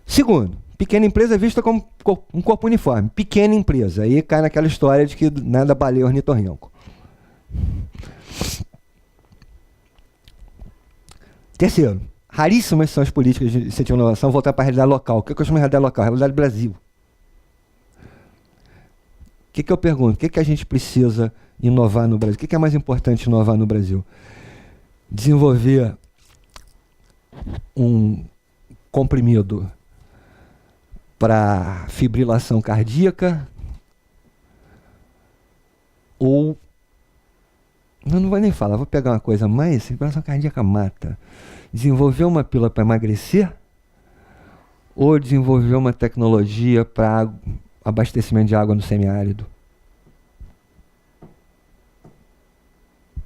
Segundo, pequena empresa é vista como um corpo uniforme. Pequena empresa. Aí cai naquela história de que nada baleia ornitorrinco. Terceiro, Raríssimas são as políticas de incentivo à inovação voltar para a realidade local. O que eu chamo de realidade local? A realidade do Brasil. O que eu pergunto? O que a gente precisa inovar no Brasil? O que é mais importante inovar no Brasil? Desenvolver um comprimido para fibrilação cardíaca ou... Não vou nem falar, vou pegar uma coisa mais... Fibrilação cardíaca mata. Desenvolver uma pílula para emagrecer ou desenvolver uma tecnologia para abastecimento de água no semiárido?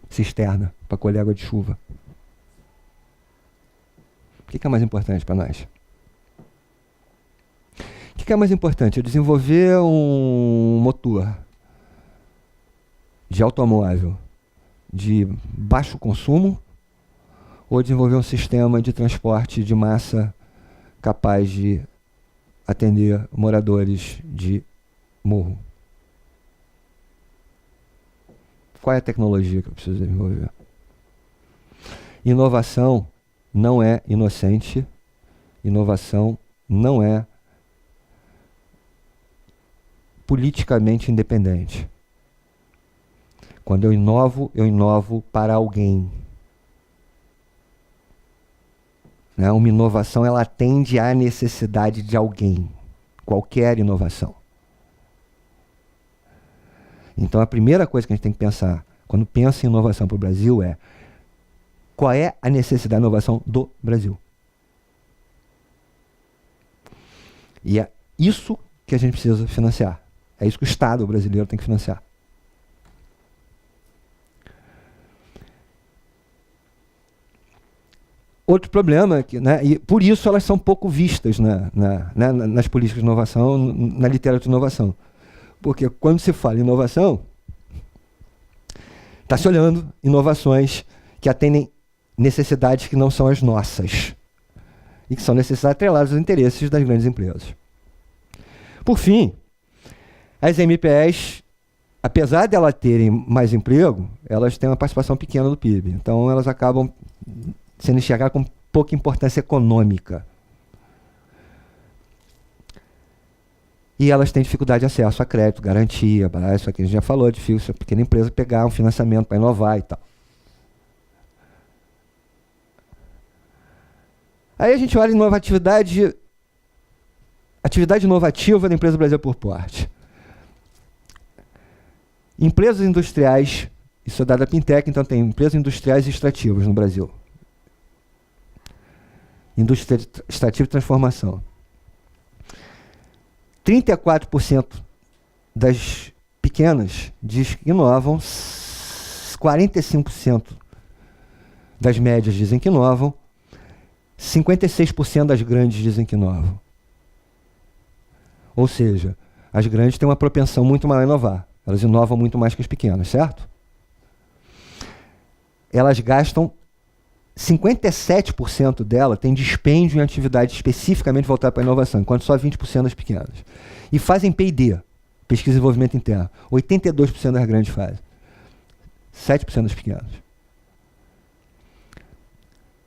Cisterna, para colher água de chuva. O que é mais importante para nós? O que é mais importante? Eu desenvolver um motor de automóvel de baixo consumo ou desenvolver um sistema de transporte de massa capaz de atender moradores de morro? Qual é a tecnologia que eu preciso desenvolver? Inovação não é inocente, inovação não é politicamente independente. Quando eu inovo para alguém. Né? Uma inovação, ela atende à necessidade de alguém. Qualquer inovação. Então, a primeira coisa que a gente tem que pensar, quando pensa em inovação para o Brasil, é qual é a necessidade de inovação do Brasil? E é isso que a gente precisa financiar. É isso que o Estado brasileiro tem que financiar. Outro problema é que, né, e por isso elas são pouco vistas nas políticas de inovação, na literatura de inovação. Porque quando se fala em inovação, está se olhando inovações que atendem necessidades que não são as nossas. E que são necessidades atreladas aos interesses das grandes empresas. Por fim, as MPS, apesar de elas terem mais emprego, elas têm uma participação pequena do PIB. Então elas acabam sendo enxergadas com pouca importância econômica. E elas têm dificuldade de acesso a crédito, garantia, isso aqui a gente já falou, difícil a pequena empresa pegar um financiamento para inovar e tal. Aí a gente olha inovatividade, atividade inovativa da empresa Brasil por Porte. Empresas industriais, isso é dado da Pintec, então tem empresas industriais e extrativas no Brasil. Indústria extrativa e transformação. 34% das pequenas diz que inovam, 45% das médias dizem que inovam, 56% das grandes dizem que inovam. Ou seja, as grandes têm uma propensão muito maior a inovar. Elas inovam muito mais que as pequenas, certo? Elas gastam 57% dela tem dispêndio em atividade especificamente voltada para a inovação, enquanto só 20% das pequenas. E fazem P&D, pesquisa e desenvolvimento interno. 82% das grandes fazem. 7% das pequenas.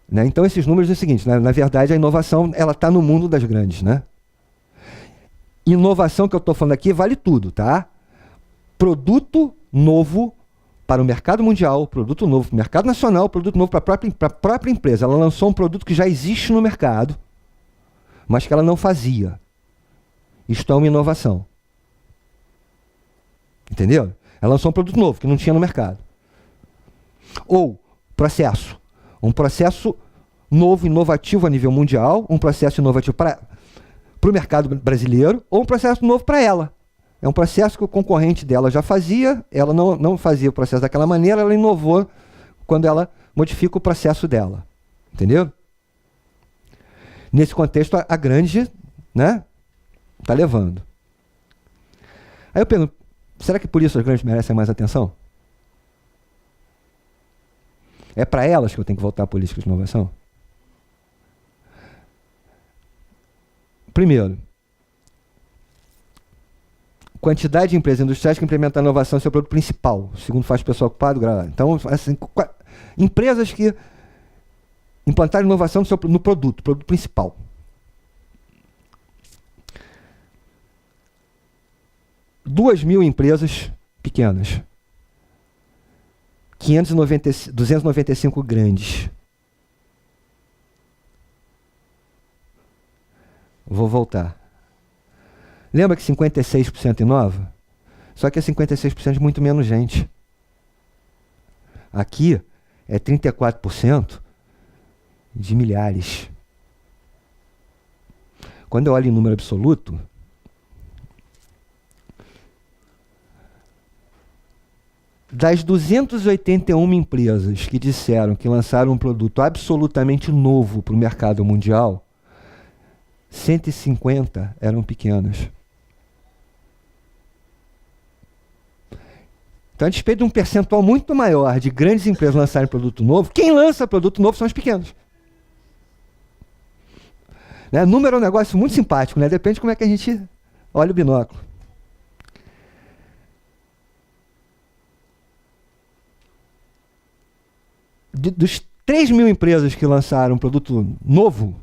Né? Então, esses números é o seguinte, na verdade, a inovação está no mundo das grandes. Né? Inovação que eu estou falando aqui vale tudo, tá? Produto novo para o mercado mundial, produto novo para o mercado nacional, produto novo para a própria empresa. Ela lançou um produto que já existe no mercado, mas que ela não fazia. Isto é uma inovação. Entendeu? Ela lançou um produto novo que não tinha no mercado. Ou processo. Um processo novo, inovativo a nível mundial, um processo inovativo para o mercado brasileiro, ou um processo novo para ela. É um processo que o concorrente dela já fazia, ela não fazia o processo daquela maneira, ela inovou quando ela modifica o processo dela. Entendeu? Nesse contexto, a grande, né, está levando. Aí eu pergunto, será que por isso as grandes merecem mais atenção? É para elas que eu tenho que voltar à política de inovação? Primeiro, quantidade de empresas industriais que implementam a inovação é seu produto principal. Segundo faz o pessoal ocupado, então, assim, empresas que implantar inovação no produto principal. Duas mil empresas pequenas. 295 grandes. Vou voltar. Lembra que 56% inova? Só que é 56% de muito menos gente. Aqui é 34% de milhares. Quando eu olho em número absoluto, das 281 empresas que disseram que lançaram um produto absolutamente novo para o mercado mundial, 150 eram pequenas. Então, a despeito de um percentual muito maior de grandes empresas lançarem produto novo, quem lança produto novo são os pequenos. Né? Número é um negócio muito simpático, né? Depende de como é que a gente olha o binóculo. Dos 3 mil empresas que lançaram um produto novo,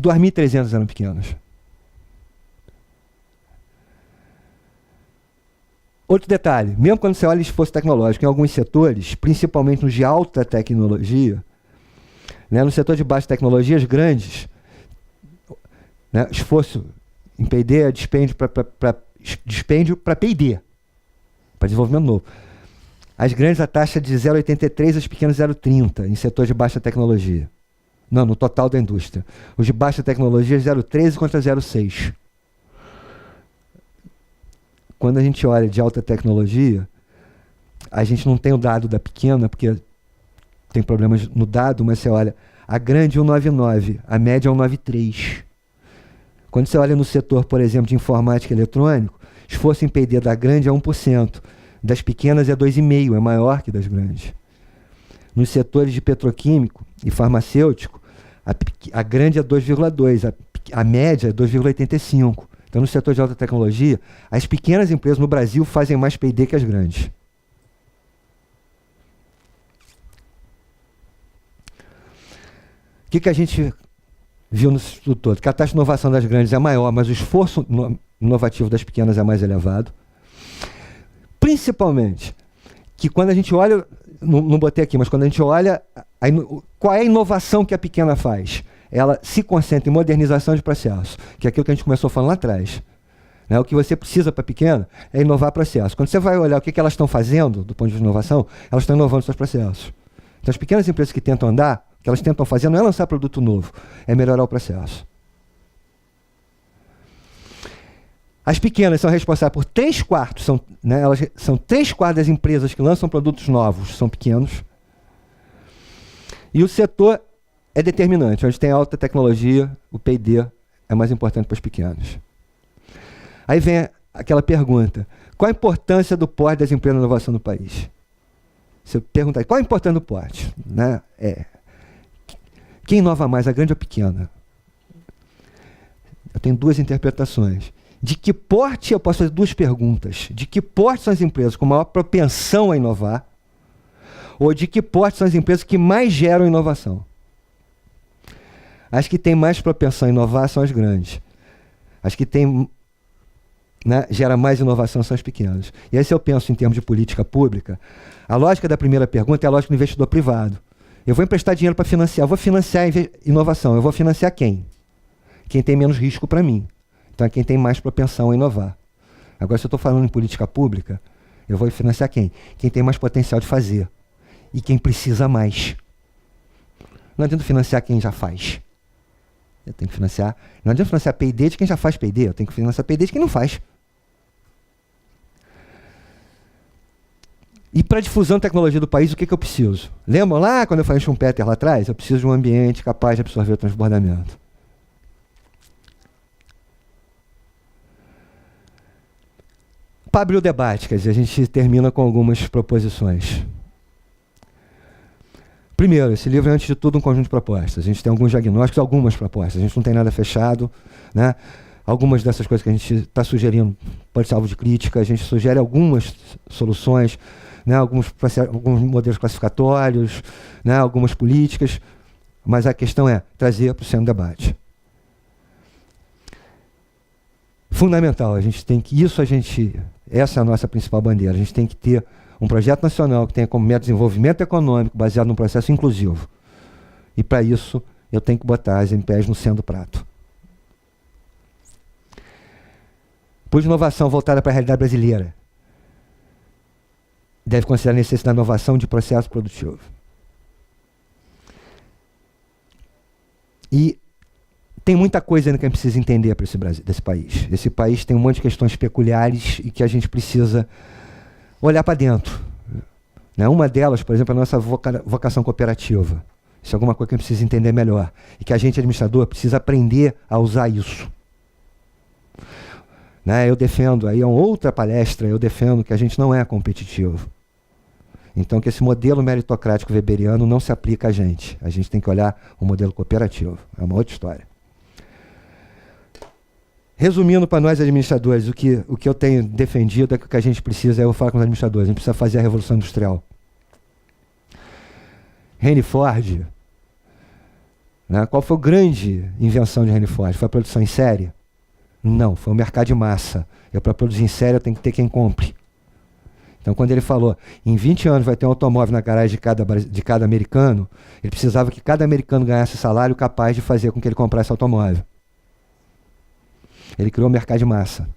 2.300 eram pequenas. Outro detalhe, mesmo quando você olha esforço tecnológico em alguns setores, principalmente nos de alta tecnologia, né, no setor de baixa tecnologia, as grandes, né, esforço em P&D é dispêndio para P&D, para desenvolvimento novo. As grandes, a taxa de 0,83, as pequenas 0,30, em setor de baixa tecnologia. Não, no total da indústria. Os de baixa tecnologia, 0,13 contra 0,6. Quando a gente olha de alta tecnologia, a gente não tem o dado da pequena, porque tem problemas no dado, mas você olha, a grande 1,99, a média é 1,93. Quando você olha no setor, por exemplo, de informática e eletrônico, esforço em P&D da grande é 1%, das pequenas é 2,5%, é maior que das grandes. Nos setores de petroquímico e farmacêutico, a grande é 2,2%, a média é 2,85%. Então, no setor de alta tecnologia, as pequenas empresas no Brasil fazem mais P&D que as grandes. O que a gente viu no estudo todo? Que a taxa de inovação das grandes é maior, mas o esforço inovativo das pequenas é mais elevado. Principalmente, que quando a gente olha, não botei aqui, mas quando a gente olha, qual é a inovação que a pequena faz? Ela se concentra em modernização de processo, que é aquilo que a gente começou falando lá atrás. Né? O que você precisa para a pequena é inovar processo. Quando você vai olhar o que elas estão fazendo, do ponto de vista de inovação, elas estão inovando seus processos. Então, as pequenas empresas que tentam andar, o que elas tentam fazer não é lançar produto novo, é melhorar o processo. As pequenas são responsáveis por 3/4, elas são 3/4 das empresas que lançam produtos novos, são pequenos. E o setor é determinante. Onde tem alta tecnologia, o P&D é mais importante para os pequenos. Aí vem aquela pergunta, qual a importância do porte das empresas de inovação no país? Você pergunta aí, qual a importância do porte? Né? Quem inova mais, a grande ou a pequena? Eu tenho duas interpretações. De que porte, eu posso fazer duas perguntas. De que porte são as empresas com maior propensão a inovar? Ou de que porte são as empresas que mais geram inovação? As que têm mais propensão a inovar são as grandes. As que têm, gera mais inovação são as pequenas. E aí, se eu penso em termos de política pública, a lógica da primeira pergunta é a lógica do investidor privado. Eu vou emprestar dinheiro para financiar, eu vou financiar inovação. Eu vou financiar quem? Quem tem menos risco para mim. Então é quem tem mais propensão a inovar. Agora, se eu estou falando em política pública, eu vou financiar quem? Quem tem mais potencial de fazer. E quem precisa mais. Não adianta financiar quem já faz. Eu tenho que financiar. Não adianta financiar P&D de quem já faz P&D. Eu tenho que financiar P&D de quem não faz. E para a difusão de tecnologia do país, o que eu preciso? Lembram lá, quando eu falei Schumpeter lá atrás? Eu preciso de um ambiente capaz de absorver o transbordamento. Para abrir o debate, quer dizer, a gente termina com algumas proposições. Primeiro, esse livro é, antes de tudo, um conjunto de propostas. A gente tem alguns diagnósticos, algumas propostas. A gente não tem nada fechado, né? Algumas dessas coisas que a gente está sugerindo pode ser alvo de crítica. A gente sugere algumas soluções, né? Alguns modelos classificatórios, né? Algumas políticas. mas a questão é trazer para o centro do debate. Fundamental, essa é a nossa principal bandeira, a gente tem que ter um projeto nacional que tenha como meta desenvolvimento econômico baseado num processo inclusivo. E para isso, eu tenho que botar as MPs no centro do prato. Por inovação voltada para a realidade brasileira. Deve considerar a necessidade de inovação de processo produtivo. E tem muita coisa ainda que a gente precisa entender para desse país. Esse país tem um monte de questões peculiares e que a gente precisa olhar para dentro. Né? Uma delas, por exemplo, é a nossa vocação cooperativa. Isso é alguma coisa que a gente precisa entender melhor. E que a gente, administrador, precisa aprender a usar isso. Né? Eu defendo, aí é uma outra palestra, eu defendo que a gente não é competitivo. Então, que esse modelo meritocrático weberiano não se aplica a gente. A gente tem que olhar o modelo cooperativo. É uma outra história. Resumindo para nós administradores, o que eu tenho defendido é que o que a gente precisa, eu falo com os administradores, a gente precisa fazer a Revolução Industrial. Henry Ford, né, qual foi a grande invenção de Henry Ford? Foi a produção em série? Não, foi o mercado de massa. Para produzir em série eu tenho que ter quem compre. Então, quando ele falou, em 20 anos vai ter um automóvel na garagem de cada americano, ele precisava que cada americano ganhasse salário capaz de fazer com que ele comprasse automóvel. Ele criou o mercado de massa.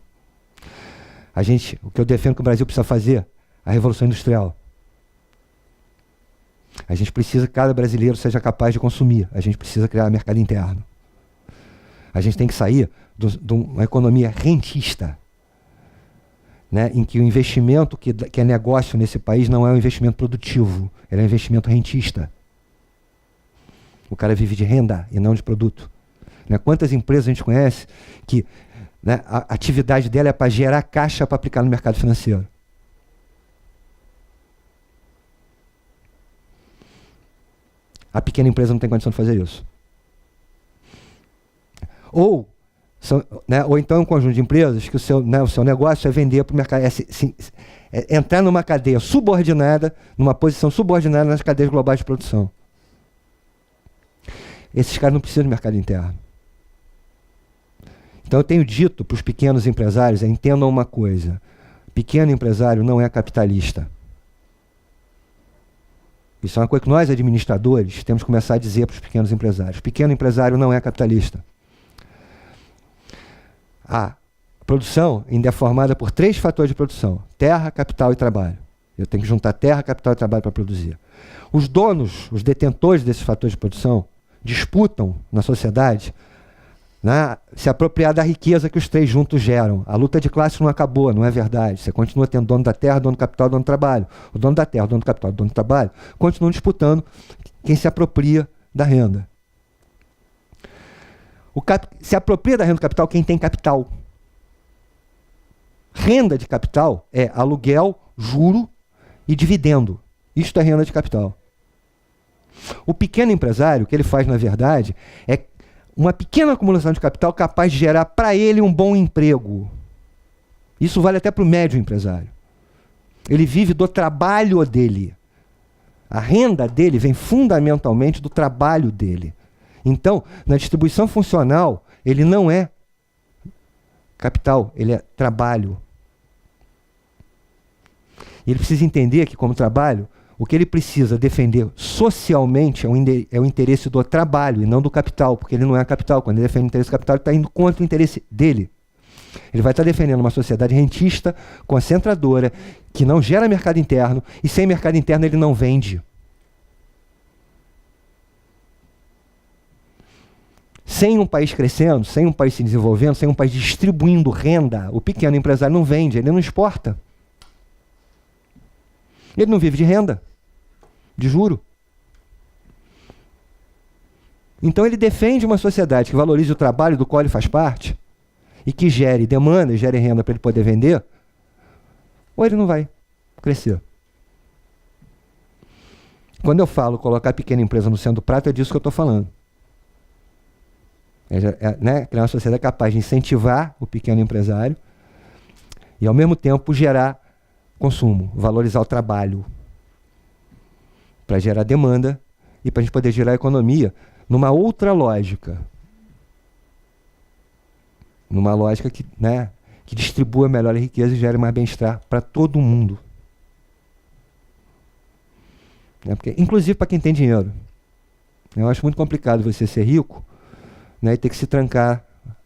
O que eu defendo que o Brasil precisa fazer, a Revolução Industrial. A gente precisa que cada brasileiro seja capaz de consumir. A gente precisa criar mercado interno. A gente tem que sair de uma economia rentista, né, em que o investimento que é negócio nesse país não é um investimento produtivo, ele é um investimento rentista. O cara vive de renda e não de produto. Né? Quantas empresas a gente conhece que, né, a atividade dela é para gerar caixa para aplicar no mercado financeiro? A pequena empresa não tem condição de fazer isso. Ou então é um conjunto de empresas que o seu negócio é vender para o mercado, é entrar numa cadeia subordinada, numa posição subordinada nas cadeias globais de produção. Esses caras não precisam de mercado interno. Então eu tenho dito para os pequenos empresários, entendam uma coisa, pequeno empresário não é capitalista. Isso é uma coisa que nós, administradores, temos que começar a dizer para os pequenos empresários. Pequeno empresário não é capitalista. A produção ainda é formada por 3 fatores de produção: terra, capital e trabalho. Eu tenho que juntar terra, capital e trabalho para produzir. Os donos, os detentores desses fatores de produção, disputam na sociedade, né, se apropriar da riqueza que os 3 juntos geram. A luta de classe não acabou, não é verdade. Você continua tendo dono da terra, dono do capital, dono do trabalho. O dono da terra, o dono do capital, o dono do trabalho continuam disputando quem se apropria da renda. Se apropria da renda do capital quem tem capital. Renda de capital é aluguel, juro e dividendo. Isto é renda de capital. O pequeno empresário, o que ele faz, na verdade, é uma pequena acumulação de capital capaz de gerar para ele um bom emprego. Isso vale até para o médio empresário. Ele vive do trabalho dele. A renda dele vem fundamentalmente do trabalho dele. Então, na distribuição funcional, ele não é capital, ele é trabalho. E ele precisa entender que, como trabalho, o que ele precisa defender socialmente é o interesse do trabalho e não do capital, porque ele não é capital. Quando ele defende o interesse do capital, ele está indo contra o interesse dele. Ele vai estar defendendo uma sociedade rentista, concentradora, que não gera mercado interno, e sem mercado interno ele não vende. Sem um país crescendo, sem um país se desenvolvendo, sem um país distribuindo renda, o pequeno empresário não vende, ele não exporta. Ele não vive de renda, de juro. Então ele defende uma sociedade que valorize o trabalho do qual ele faz parte e que gere demanda e gere renda para ele poder vender, ou ele não vai crescer. Quando eu falo colocar a pequena empresa no centro do prato, é disso que eu estou falando. Criar uma sociedade capaz de incentivar o pequeno empresário e, ao mesmo tempo, gerar consumo, valorizar o trabalho, para gerar demanda e para a gente poder gerar economia numa outra lógica. Numa lógica que, né, que distribua melhor a riqueza e gere mais bem-estar para todo mundo. Né, porque, inclusive para quem tem dinheiro. Eu acho muito complicado você ser rico, né, e ter que se trancar,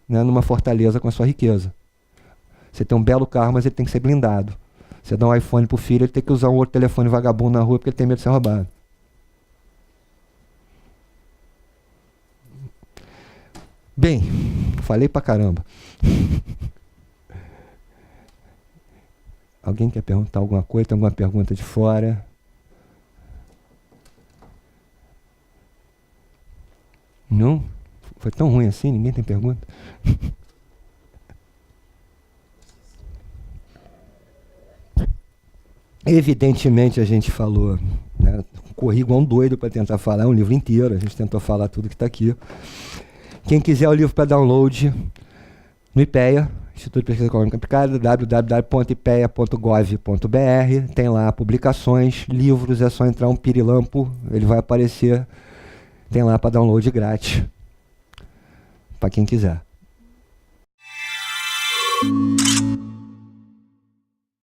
né, numa fortaleza com a sua riqueza. Você tem um belo carro, mas ele tem que ser blindado. Você dá um iPhone pro filho, ele tem que usar um outro telefone vagabundo na rua porque ele tem medo de ser roubado. Bem, falei pra caramba. Alguém quer perguntar alguma coisa? Tem alguma pergunta de fora? Não? Foi tão ruim assim? Ninguém tem pergunta? Evidentemente a gente falou, né, corri igual um doido para tentar falar, é um livro inteiro, a gente tentou falar tudo que está aqui. Quem quiser o livro para download, no IPEA, Instituto de Pesquisa Econômica Aplicada, www.ipea.gov.br, tem lá publicações, livros, é só entrar um pirilampo, ele vai aparecer, tem lá para download grátis, para quem quiser.